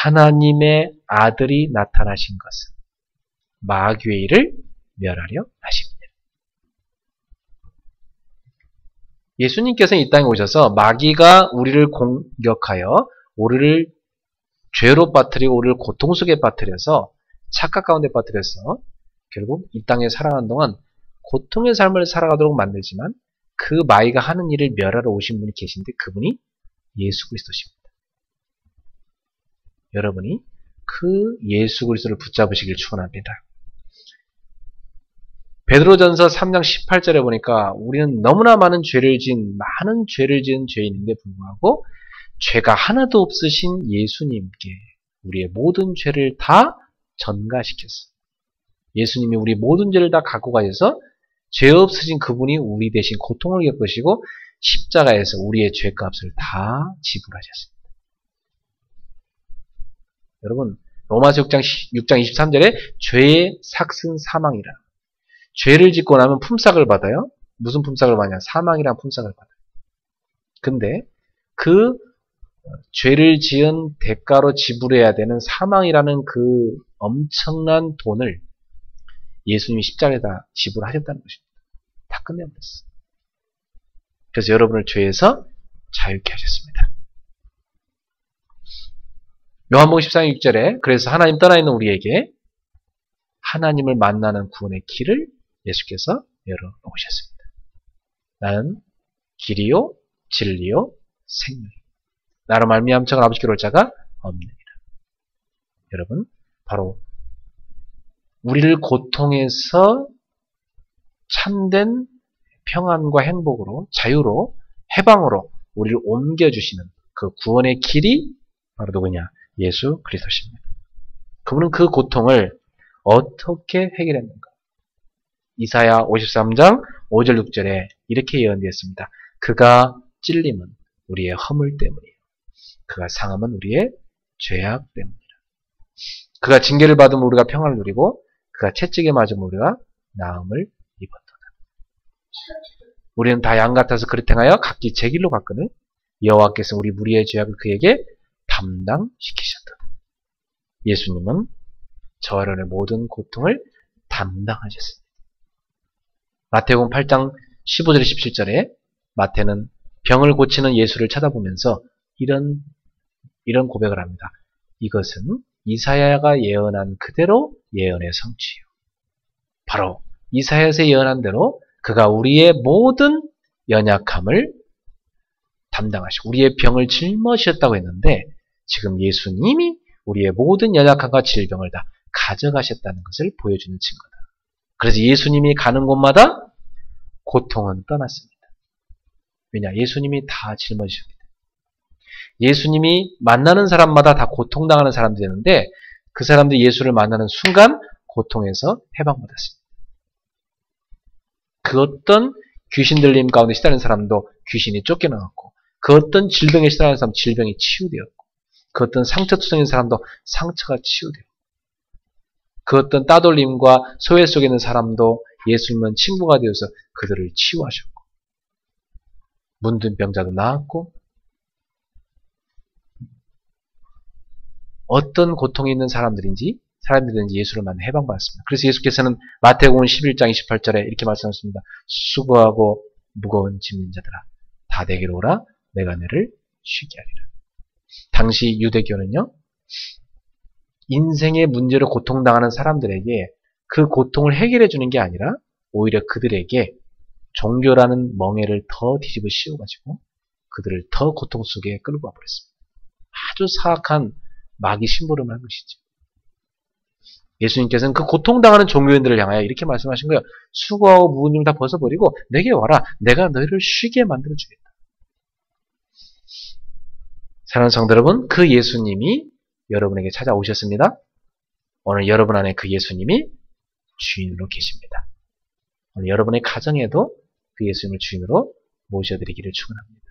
하나님의 아들이 나타나신 것은 마귀의 일을 멸하려 하십니다. 예수님께서는 이 땅에 오셔서 마귀가 우리를 공격하여 우리를 죄로 빠뜨리고 우리를 고통 속에 빠뜨려서 착각 가운데 빠뜨려서 결국 이 땅에 살아가는 동안 고통의 삶을 살아가도록 만들지만 그 마귀가 하는 일을 멸하러 오신 분이 계신데 그분이 예수 그리스도십니다. 여러분이 그 예수 그리스도를 붙잡으시길 축원합니다. 베드로전서 3장 18절에 보니까 우리는 너무나 많은 죄를 지은 죄인인데 불구하고 죄가 하나도 없으신 예수님께 우리의 모든 죄를 다 전가시켰어. 예수님이 우리 모든 죄를 다 갖고 가셔서 죄 없으신 그분이 우리 대신 고통을 겪으시고 십자가에서 우리의 죄값을 다 지불하셨습니다. 여러분 로마서 6장 23절에 죄의 삭은 사망이라. 죄를 짓고 나면 품삯을 받아요. 무슨 품삯을 받냐? 사망이란 품삯을 받아요. 근데 그 죄를 지은 대가로 지불해야 되는 사망이라는 그 엄청난 돈을 예수님이 십자가에다 지불하셨다는 것입니다. 다 끝내버렸어요. 그래서 여러분을 죄에서 자유케 하셨습니다. 요한복음 14장 6절에 그래서 하나님 떠나 있는 우리에게 하나님을 만나는 구원의 길을 예수께서 열어놓으셨습니다. 나는 길이요 진리요 생명이요 나로 말미암아 청한 아버지께로 올 자가 없느니라. 여러분 바로 우리를 고통에서 참된 평안과 행복으로 자유로 해방으로 우리를 옮겨주시는 그 구원의 길이 바로 누구냐? 예수 그리스도십니다. 그분은 그 고통을 어떻게 해결했는가? 이사야 53장 5절 6절에 이렇게 예언되었습니다. 그가 찔림은 우리의 허물 때문이에요. 그가 상함은 우리의 죄악 때문이라. 그가 징계를 받으면 우리가 평안을 누리고 그가 채찍에 맞으면 우리가 나음을 입었도다. 우리는 다 양 같아서 그릇 행하여 각기 제 길로 갔거늘 여호와께서 우리 무리의 죄악을 그에게 담당시키셨다. 예수님은 저와 여러분의 모든 고통을 담당하셨습니다. 마태복음 8장 15절 17절에 마태는 병을 고치는 예수를 쳐다보면서 이런 고백을 합니다. 이것은 이사야가 예언한 그대로 예언의 성취요. 바로 이사야에서 예언한 대로 그가 우리의 모든 연약함을 담당하시고 우리의 병을 짊어지셨다고 했는데 지금 예수님이 우리의 모든 연약함과 질병을 다 가져가셨다는 것을 보여주는 증거다. 그래서 예수님이 가는 곳마다 고통은 떠났습니다. 왜냐? 예수님이 다 짊어지셨기 때문에. 예수님이 만나는 사람마다 다 고통당하는 사람들이었는데 그 사람들이 예수를 만나는 순간 고통에서 해방받았습니다. 그 어떤 귀신 들림 가운데 시달린 사람도 귀신이 쫓겨나갔고, 그 어떤 질병에 시달린 사람도 질병이 치유되었고, 그 어떤 상처투성인 사람도 상처가 치유되었고, 그 어떤 따돌림과 소외 속에 있는 사람도 예수님은 친구가 되어서 그들을 치유하셨고, 문둥 병자도 나았고, 어떤 고통이 있는 사람들인지 예수를 만나 해방받았습니다. 그래서 예수께서는 마태복음 11장 28절에 이렇게 말씀하셨습니다. 수고하고 무거운 짐진 자들아 다 내게로 오라 내가 너를 쉬게 하리라. 당시 유대교는요, 인생의 문제로 고통당하는 사람들에게 그 고통을 해결해 주는 게 아니라 오히려 그들에게 종교라는 멍에를 더 뒤집어 씌워가지고 그들을 더 고통 속에 끌고 와버렸습니다. 아주 사악한 마귀 심부름을 한 것이죠. 예수님께서는 그 고통당하는 종교인들을 향하여 이렇게 말씀하신 거예요. 수고하고 무거운 짐 다 벗어버리고 내게 와라. 내가 너희를 쉬게 만들어주겠다. 사랑하는 성도 여러분, 그 예수님이 여러분에게 찾아오셨습니다. 오늘 여러분 안에 그 예수님이 주인으로 계십니다. 오늘 여러분의 가정에도 그 예수님을 주인으로 모셔드리기를 축원합니다.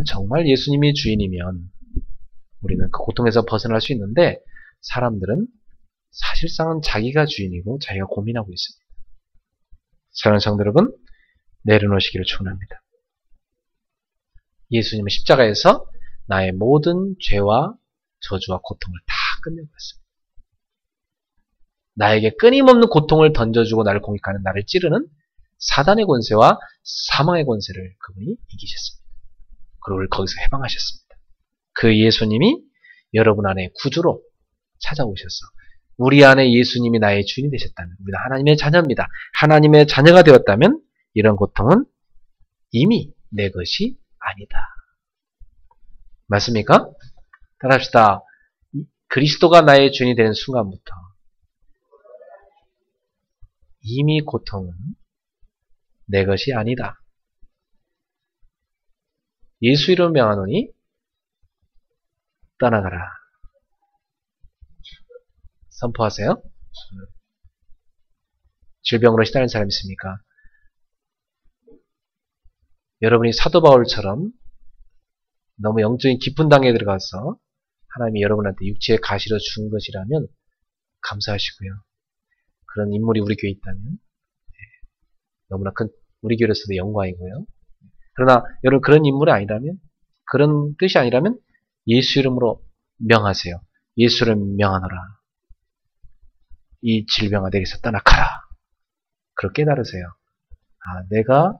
정말 예수님이 주인이면 우리는 그 고통에서 벗어날 수 있는데, 사람들은 사실상은 자기가 주인이고 자기가 고민하고 있습니다. 사랑하는 성도 여러분, 내려놓으시기를 축원합니다. 예수님은 십자가에서 나의 모든 죄와 저주와 고통을 다 끝내버렸습니다. 나에게 끊임없는 고통을 던져주고 나를 공격하는, 나를 찌르는 사단의 권세와 사망의 권세를 그분이 이기셨습니다. 그리고 거기서 해방하셨습니다. 그 예수님이 여러분 안에 구주로 찾아오셔서 우리 안에 예수님이 나의 주인이 되셨다면, 우리는 하나님의 자녀입니다. 하나님의 자녀가 되었다면 이런 고통은 이미 내 것이 아니다. 맞습니까? 따라합시다. 그리스도가 나의 주인이 되는 순간부터 이미 고통은 내 것이 아니다. 예수 이름 명하노니 떠나가라. 선포하세요. 질병으로 시달린 사람 있습니까? 여러분이 사도 바울처럼 너무 영적인 깊은 단계에 들어가서 하나님이 여러분한테 육체의 가시로 준 것이라면 감사하시고요. 그런 인물이 우리 교회에 있다면 너무나 큰 우리 교회로서도 영광이고요. 그러나 여러분 그런 인물이 아니라면, 그런 뜻이 아니라면 예수 이름으로 명하세요. 예수를 명하노라. 이 질병아 내게서 떠나가라. 그렇게 깨달으세요. 아, 내가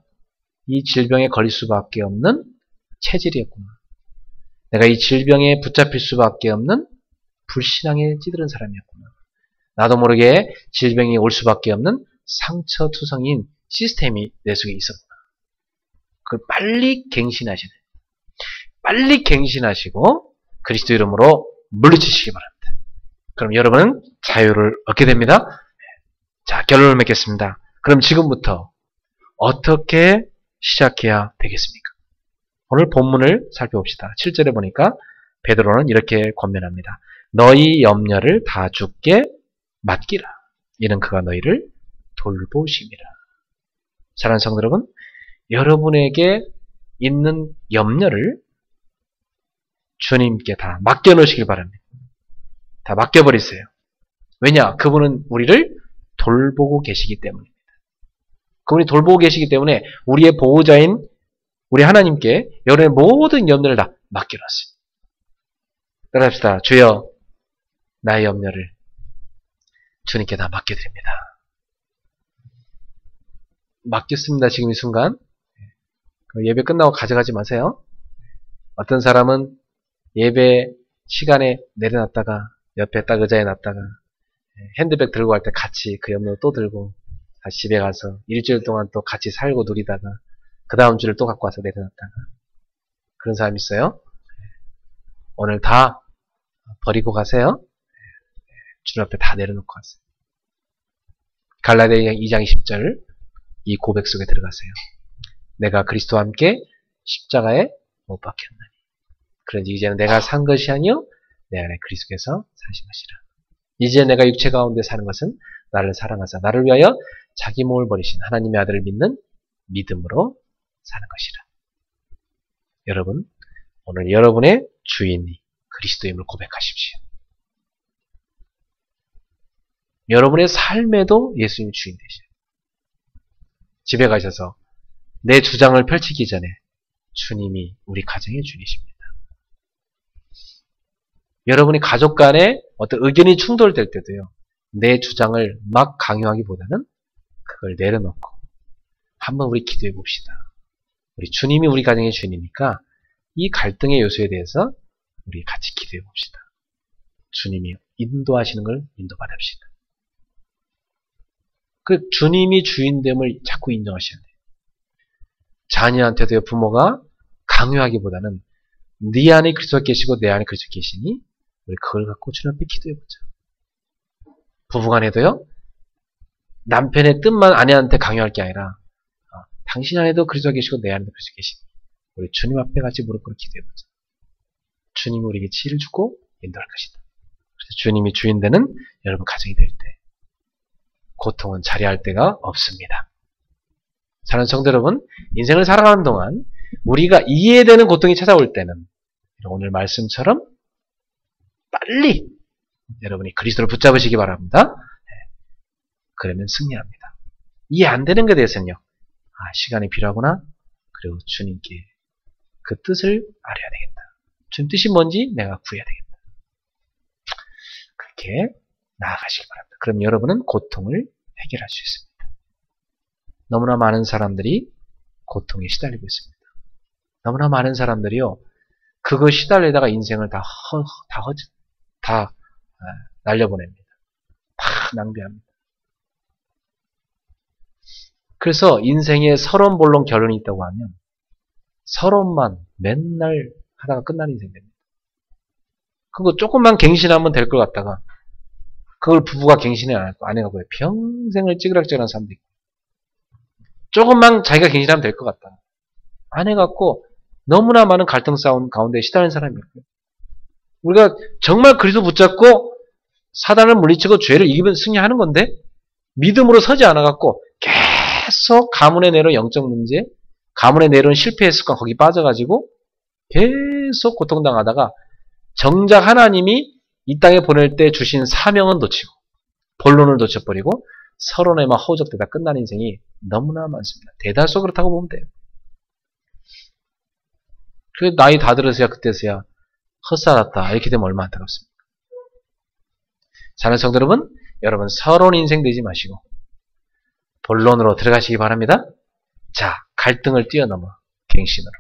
이 질병에 걸릴 수밖에 없는 체질이었구나. 내가 이 질병에 붙잡힐 수밖에 없는 불신앙에 찌들은 사람이었구나. 나도 모르게 질병이 올 수밖에 없는 상처투성인 시스템이 내 속에 있었구나. 그걸 빨리 갱신하시네. 빨리 갱신하시고 그리스도 이름으로 물리치시기 바랍니다. 그럼 여러분은 자유를 얻게 됩니다. 자, 결론을 맺겠습니다. 그럼 지금부터 어떻게 시작해야 되겠습니까? 오늘 본문을 살펴봅시다. 7절에 보니까 베드로는 이렇게 권면합니다. 너희 염려를 다 주께 맡기라. 이는 그가 너희를 돌보심이라. 사랑하는 성도 여러분, 여러분에게 있는 염려를 주님께 다 맡겨놓으시길 바랍니다. 다 맡겨버리세요. 왜냐? 그분은 우리를 돌보고 계시기 때문입니다. 그분이 돌보고 계시기 때문에 우리의 보호자인 우리 하나님께 여러분의 모든 염려를 다 맡겨놨어요. 따라합시다. 주여, 나의 염려를 주님께 다 맡겨드립니다. 맡겼습니다. 지금 이 순간. 예배 끝나고 가져가지 마세요. 어떤 사람은 예배 시간에 내려놨다가 옆에 딱 의자에 놨다가 핸드백 들고 갈 때 같이 그 염려 또 들고 다시 집에 가서 일주일 동안 또 같이 살고 누리다가 그 다음 주를 또 갖고 와서 내려놨다가 그런 사람 있어요. 오늘 다 버리고 가세요. 주님 앞에 다 내려놓고 가세요. 갈라디아 2장 10절 이 고백 속에 들어가세요. 내가 그리스도와 함께 십자가에 못 박혔나니 그런지 이제는 내가 산 것이 아니요 내 안에 그리스도께서 사신 것이라. 이제 내가 육체 가운데 사는 것은 나를 사랑하사 나를 위하여 자기 몸을 버리신 하나님의 아들을 믿는 믿음으로 사는 것이라. 여러분, 오늘 여러분의 주인이 그리스도임을 고백하십시오. 여러분의 삶에도 예수님이 주인 되셔요. 집에 가셔서 내 주장을 펼치기 전에 주님이 우리 가정의 주인이십니다. 여러분이 가족 간에 어떤 의견이 충돌될 때도요, 내 주장을 막 강요하기보다는 그걸 내려놓고 한번 우리 기도해 봅시다. 우리 주님이 우리 가정의 주인이니까 이 갈등의 요소에 대해서 우리 같이 기도해 봅시다. 주님이 인도하시는 걸 인도받읍시다. 그 주님이 주인됨을 자꾸 인정하셔야 돼요. 자녀한테도 부모가 강요하기보다는 네 안에 그리스도 계시고 내 안에 그리스도 계시니 우리 그걸 갖고 주님 앞에 기도해보자. 부부간에도요, 남편의 뜻만 아내한테 강요할 게 아니라 당신 안에도 그리스도 계시고 내 안에도 그리스도 계시니 우리 주님 앞에 같이 무릎 꿇고 기도해보자. 주님이 우리에게 지혜를 주고 인도할 것이다. 그래서 주님이 주인 되는 여러분 가정이 될 때 고통은 자리할 데가 없습니다. 사랑하는 성도 여러분, 인생을 살아가는 동안 우리가 이해되는 고통이 찾아올 때는 오늘 말씀처럼 빨리 여러분이 그리스도를 붙잡으시기 바랍니다. 그러면 승리합니다. 이해 안 되는 것에 대해서는요, 시간이 필요하구나. 그리고 주님께 그 뜻을 알아야 되겠다. 주님 뜻이 뭔지 내가 구해야 되겠다. 그렇게 나아가시기 바랍니다. 그럼 여러분은 고통을 해결할 수 있습니다. 너무나 많은 사람들이 고통에 시달리고 있습니다. 너무나 많은 사람들이요, 그거 시달리다가 인생을 다 날려보냅니다. 다 낭비합니다. 그래서 인생에 서론본론 결론이 있다고 하면 서론만 맨날 하다가 끝나는 인생 됩니다. 그거 조금만 갱신하면 될 것 같다가 그걸 부부가 갱신을 안 하고 아내가 왜 평생을 찌그락찌그락한 사람도 있고, 조금만 자기가 갱신하면 될 것 같다. 안 해갖고 너무나 많은 갈등 싸움 가운데 시달리는 사람이 있고요. 우리가 정말 그리스도 붙잡고 사단을 물리치고 죄를 이기면 승리하는 건데 믿음으로 서지 않아갖고 계속 가문에 내려온 영적 문제, 가문에 내려온 실패의 습관 거기 빠져가지고 계속 고통당하다가 정작 하나님이 이 땅에 보낼 때 주신 사명은 놓치고 본론을 놓쳐버리고 서론에만 허우적대다 끝나는 인생이 너무나 많습니다. 대다수 그렇다고 보면 돼요. 그 나이 다 들어서야 그때서야 헛살았다 이렇게 되면 얼마나 안타깝습니까? 사랑하는 성도 여러분 서론 인생 되지 마시고 본론으로 들어가시기 바랍니다. 자, 갈등을 뛰어넘어 갱신으로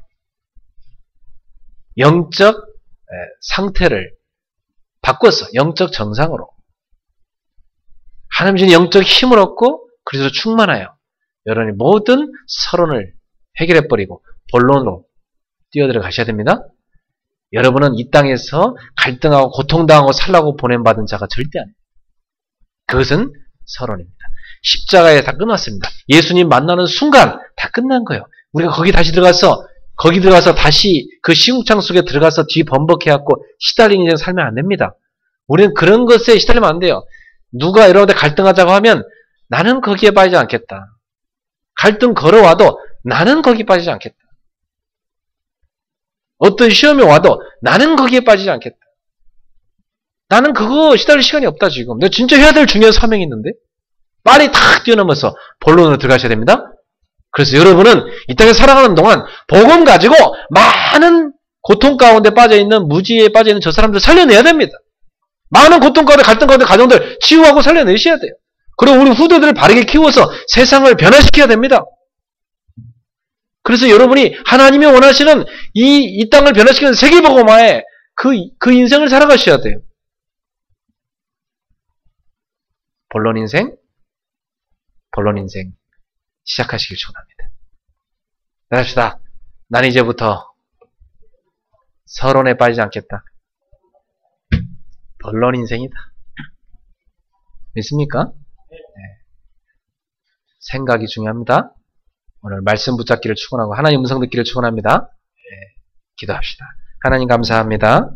영적 상태를 바꿔서 영적 정상으로 하나님 주신 영적 힘을 얻고 그래서 충만하여 여러분이 모든 서론을 해결해버리고 본론으로 뛰어들어 가셔야 됩니다. 여러분은 이 땅에서 갈등하고 고통당하고 살라고 보냄받은 자가 절대 아니에요. 그것은 서론입니다. 십자가에 다 끝났습니다. 예수님 만나는 순간 다 끝난 거예요. 우리가 거기 들어가서 다시 그 시궁창 속에 들어가서 뒤범벅해갖고 시달리는 인생 살면 안 됩니다. 우리는 그런 것에 시달리면 안 돼요. 누가 여러분들 갈등하자고 하면 나는 거기에 빠지지 않겠다. 갈등 걸어와도 나는 거기에 빠지지 않겠다. 어떤 시험이 와도 나는 거기에 빠지지 않겠다. 나는 그거 시달릴 시간이 없다 지금. 내가 진짜 해야 될 중요한 사명이 있는데 빨리 탁 뛰어넘어서 본론으로 들어가셔야 됩니다. 그래서 여러분은 이 땅에 살아가는 동안 복음 가지고 많은 고통 가운데 빠져있는 무지에 빠져있는 저 사람들 살려내야 됩니다. 많은 고통 가운데 갈등 가운데 가정들 치유하고 살려내셔야 돼요. 그리고 우리 후대들을 바르게 키워서 세상을 변화시켜야 됩니다. 그래서 여러분이 하나님이 원하시는 이 땅을 변화시키는 세계복음화에 그 인생을 살아가셔야 돼요. 본론 인생 시작하시길 축원합니다. 합시다. 난 이제부터 서론에 빠지지 않겠다. 본론 인생이다. 믿습니까? 네. 생각이 중요합니다. 오늘 말씀 붙잡기를 축원하고 하나님 음성 듣기를 축원합니다. 네. 기도합시다. 하나님 감사합니다.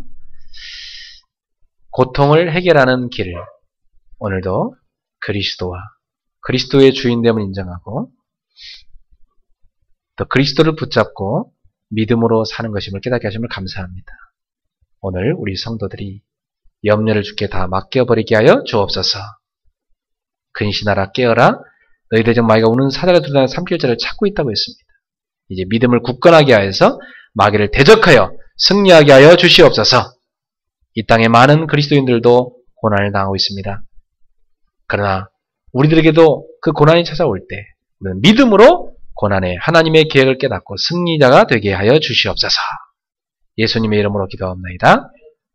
고통을 해결하는 길, 오늘도 그리스도와 그리스도의 주인됨을 인정하고 또 그리스도를 붙잡고 믿음으로 사는 것임을 깨닫게 하심을 감사합니다. 오늘 우리 성도들이 염려를 주께 다 맡겨버리게 하여 주옵소서. 근신하라 깨어라 너희들 중 마귀가 우는 사자가 두드러나는 3길자를 찾고 있다고 했습니다. 이제 믿음을 굳건하게 하여서 마귀를 대적하여 승리하게 하여 주시옵소서. 이 땅에 많은 그리스도인들도 고난을 당하고 있습니다. 그러나 우리들에게도 그 고난이 찾아올 때 우리는 믿음으로 고난에 하나님의 계획을 깨닫고 승리자가 되게 하여 주시옵소서. 예수님의 이름으로 기도합니다.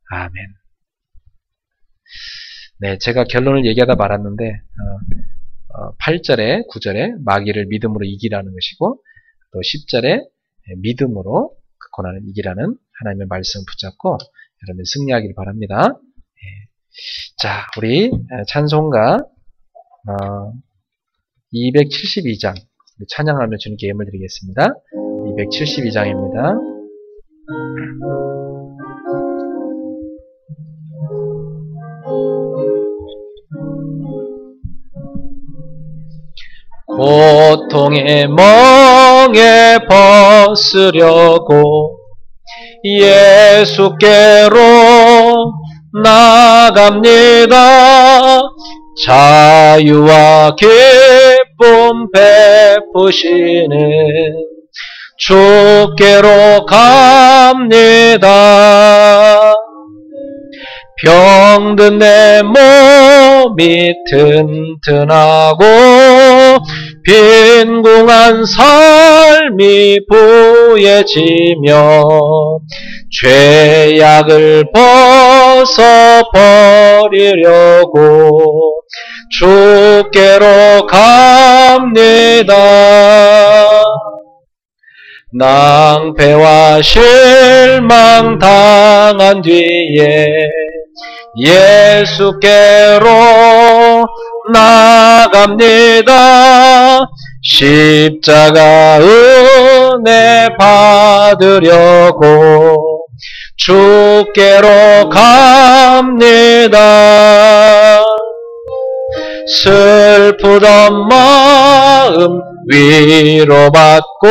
아멘. 네, 제가 결론을 얘기하다 말았는데 8절에 9절에 마귀를 믿음으로 이기라는 것이고 또 10절에 믿음으로 그 고난을 이기라는 하나님의 말씀 붙잡고 여러분 승리하길 바랍니다. 자, 우리 찬송가 272장 찬양하며 주님께 예물 드리겠습니다. 272장입니다. 고통의 멍에 벗으려고 예수께로 나갑니다. 자유와 기쁨 베푸시는 주께로 갑니다. 병든 내 몸이 튼튼하고 빈궁한 삶이 부해지며 죄악을 벗어버리려고 주께로 갑니다. 낭패와 실망 당한 뒤에 예수께로 나갑니다. 십자가 은혜 받으려고 주께로 갑니다. 슬프던 마음 위로받고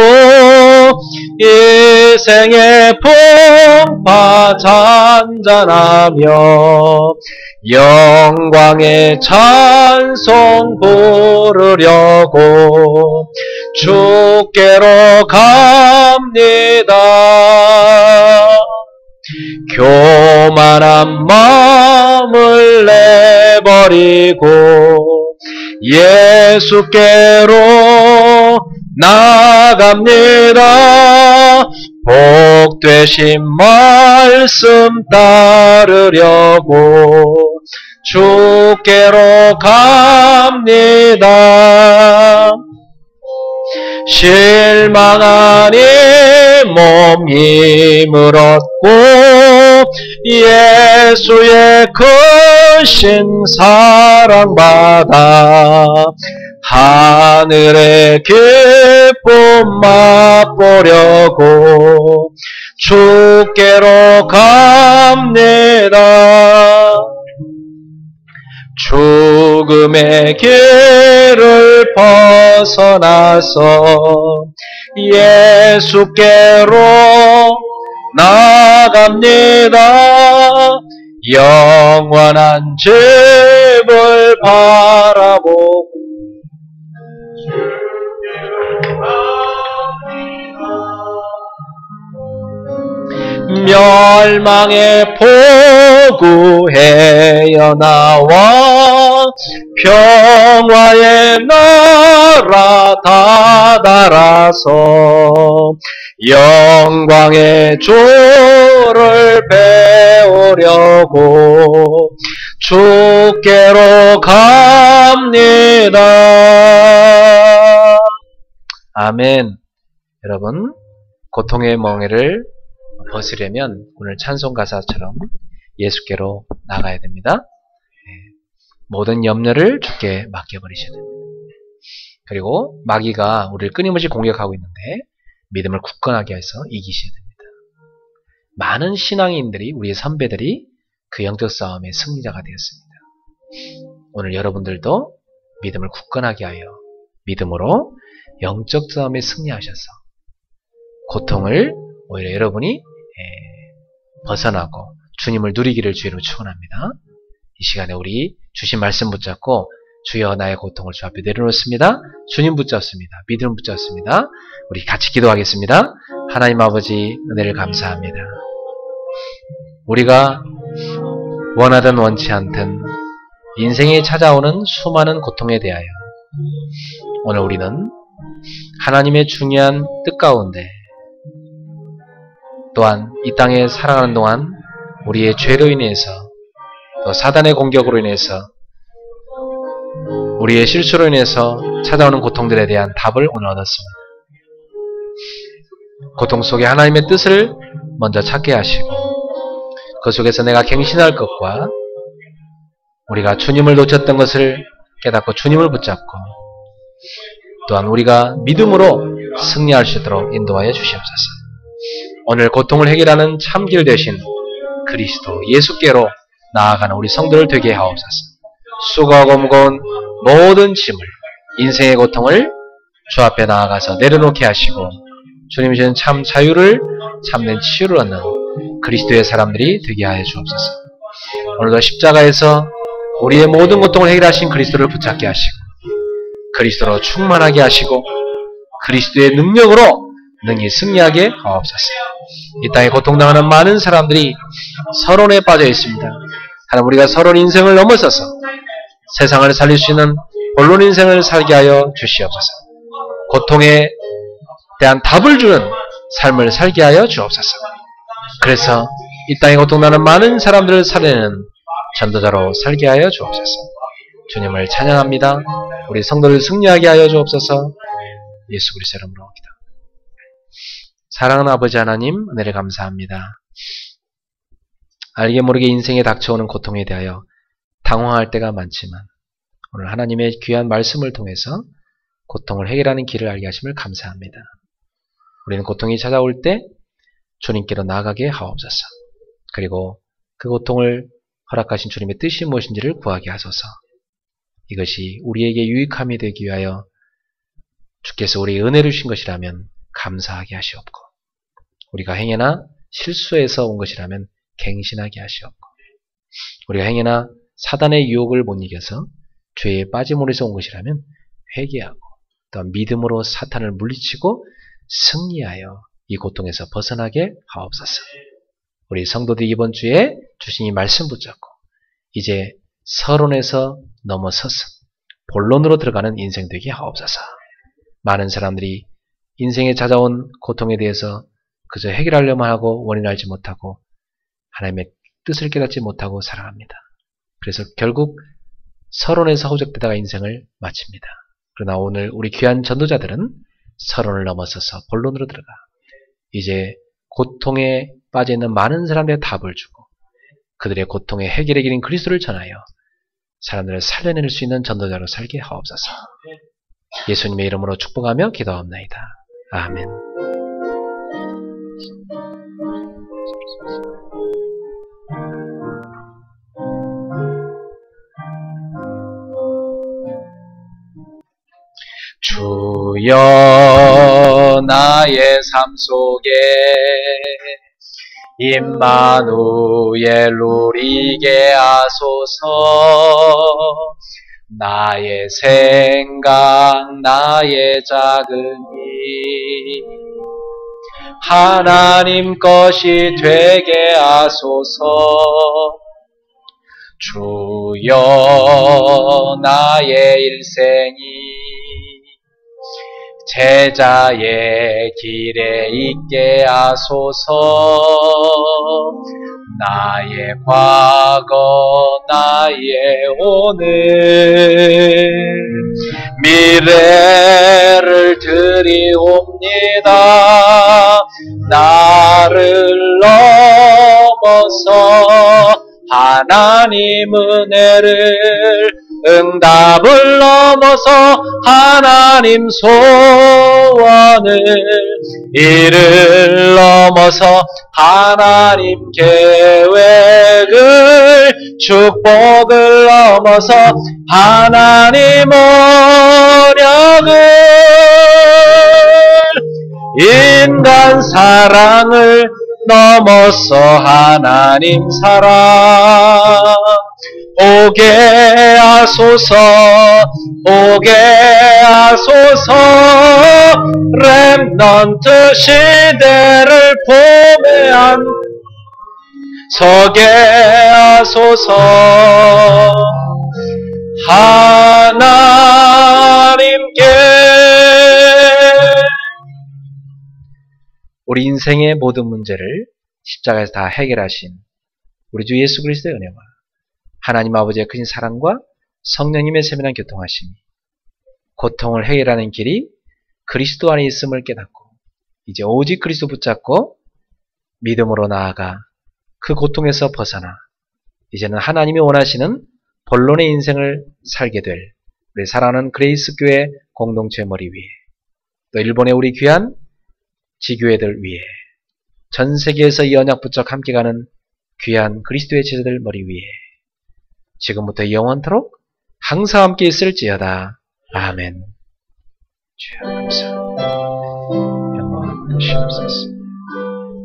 이생의 풍파 잔잔하며 영광의 찬송 부르려고 주께로 갑니다. 교만한 마음을 내버리고 예수께로 나갑니다. 복되신 말씀 따르려고 주께로 갑니다. 실망한 이 몸 힘을 얻고 예수의 크신 사랑받아 하늘의 기쁨 맛보려고 주께로 갑니다. 죽음의 길을 벗어나서 예수께로 나갑니다. 영원한 집을 바라보고 멸망의 포구헤어 나와 평화의 나라 다다라서 영광의 주를 배우려고 주께로 갑니다. 아멘. 여러분, 고통의 멍에를 벗으려면 오늘 찬송 가사처럼 예수께로 나가야 됩니다. 모든 염려를 주께 맡겨버리셔야 됩니다. 그리고 마귀가 우리를 끊임없이 공격하고 있는데 믿음을 굳건하게 해서 이기셔야 됩니다. 많은 신앙인들이, 우리의 선배들이 그 영적 싸움의 승리자가 되었습니다. 오늘 여러분들도 믿음을 굳건하게 하여 믿음으로 영적 싸움에 승리하셔서 고통을 오히려 여러분이 벗어나고 주님을 누리기를 주의로 축원합니다. 이 시간에 우리 주신 말씀 붙잡고 주여 나의 고통을 주 앞에 내려놓습니다. 주님 붙잡습니다. 믿음 붙잡습니다. 우리 같이 기도하겠습니다. 하나님 아버지 은혜를 감사합니다. 우리가 원하든 원치 않든 인생에 찾아오는 수많은 고통에 대하여 오늘 우리는 하나님의 중요한 뜻 가운데 또한 이 땅에 살아가는 동안 우리의 죄로 인해서 또 사단의 공격으로 인해서 우리의 실수로 인해서 찾아오는 고통들에 대한 답을 오늘 얻었습니다. 고통 속에 하나님의 뜻을 먼저 찾게 하시고 그 속에서 내가 갱신할 것과 우리가 주님을 놓쳤던 것을 깨닫고 주님을 붙잡고 또한 우리가 믿음으로 승리할 수 있도록 인도하여 주시옵소서. 오늘 고통을 해결하는 참길 되신 그리스도 예수께로 나아가는 우리 성도를 되게 하옵소서. 수고하고 무거운 모든 짐을 인생의 고통을 주 앞에 나아가서 내려놓게 하시고 주님 주신 참 자유를 참된 치유를 얻는 그리스도의 사람들이 되게 하여 주옵소서. 오늘도 십자가에서 우리의 모든 고통을 해결하신 그리스도를 붙잡게 하시고 그리스도로 충만하게 하시고 그리스도의 능력으로 능히 승리하게 하옵소서. 이 땅에 고통당하는 많은 사람들이 서론에 빠져 있습니다. 하나님 우리가 서론 인생을 넘어서서 세상을 살릴 수 있는 본론 인생을 살게 하여 주시옵소서. 고통에 대한 답을 주는 삶을 살게 하여 주옵소서. 그래서 이 땅에 고통나는 많은 사람들을 살리는 전도자로 살게 하여 주옵소서. 주님을 찬양합니다. 우리 성도를 승리하게 하여 주옵소서. 예수 그리스도 이름으로 기도합니다. 사랑하는 아버지 하나님 은혜를 감사합니다. 알게 모르게 인생에 닥쳐오는 고통에 대하여 당황할 때가 많지만 오늘 하나님의 귀한 말씀을 통해서 고통을 해결하는 길을 알게 하심을 감사합니다. 우리는 고통이 찾아올 때 주님께로 나아가게 하옵소서. 그리고 그 고통을 허락하신 주님의 뜻이 무엇인지를 구하게 하소서. 이것이 우리에게 유익함이 되기 위하여 주께서 우리에게 은혜를 주신 것이라면 감사하게 하시옵고 우리가 행여나 실수해서 온 것이라면 갱신하게 하시옵고 우리가 행여나 사단의 유혹을 못 이겨서 죄에 빠짐으로 해서 온 것이라면 회개하고 또한 믿음으로 사탄을 물리치고 승리하여 이 고통에서 벗어나게 하옵소서. 우리 성도들이 이번 주에 주신 이 말씀 붙잡고 이제 서론에서 넘어서서 본론으로 들어가는 인생 되게 하옵소서. 많은 사람들이 인생에 찾아온 고통에 대해서 그저 해결하려만 하고 원인을 알지 못하고 하나님의 뜻을 깨닫지 못하고 살아갑니다. 그래서 결국 서론에서 허우적대다가 인생을 마칩니다. 그러나 오늘 우리 귀한 전도자들은 서론을 넘어서서 본론으로 들어가 이제 고통에 빠져있는 많은 사람들의 답을 주고 그들의 고통의 해결의 길인 그리스도를 전하여 사람들을 살려낼 수 있는 전도자로 살게 하옵소서. 예수님의 이름으로 축복하며 기도하옵나이다. 아멘. 주여 나의 삶 속에 임마누엘 누리게 하소서. 나의 생각 나의 작은 일 하나님 것이 되게 하소서. 주여 나의 일생이 제자의 길에 있게 하소서. 나의 과거 나의 오늘 미래를 드리옵니다. 나를 넘어서 하나님 은혜를 응답을 넘어서 하나님 소원을 이를 넘어서 하나님 계획을 축복을 넘어서 하나님 언약을 인간 사랑을 넘어서 하나님 사랑 오게 하소서 오게 하소서 렘넌트 시대를 보배한 서게 하소서 하나님께 우리 인생의 모든 문제를 십자가에서 다 해결하신 우리 주 예수 그리스도의 은혜와 하나님 아버지의 크신 사랑과 성령님의 세밀한 교통하심이 고통을 해결하는 길이 그리스도 안에 있음을 깨닫고 이제 오직 그리스도 붙잡고 믿음으로 나아가 그 고통에서 벗어나 이제는 하나님이 원하시는 본론의 인생을 살게 될 우리 사랑하는 그레이스 교회 공동체 머리 위에 또 일본의 우리 귀한 지교회들 위에 전 세계에서 이 언약 붙잡고 함께 가는 귀한 그리스도의 제자들 머리 위에 지금부터 영원토록 항상 함께 있을지어다. 아멘. 주여 감사합니다. 영원한 되시옵소서.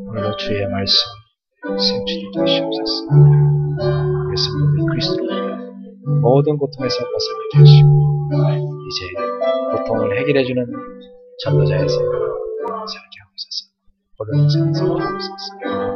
오늘도 주의 말씀 생취되게 하시옵소서. 그래서 모든 그리스도로 모든 고통에서 벗어나게 하시고 이제 고통을 해결해주는 전도자의 생활을 살게 하옵소서. 본론 인생을 살게 하옵소서.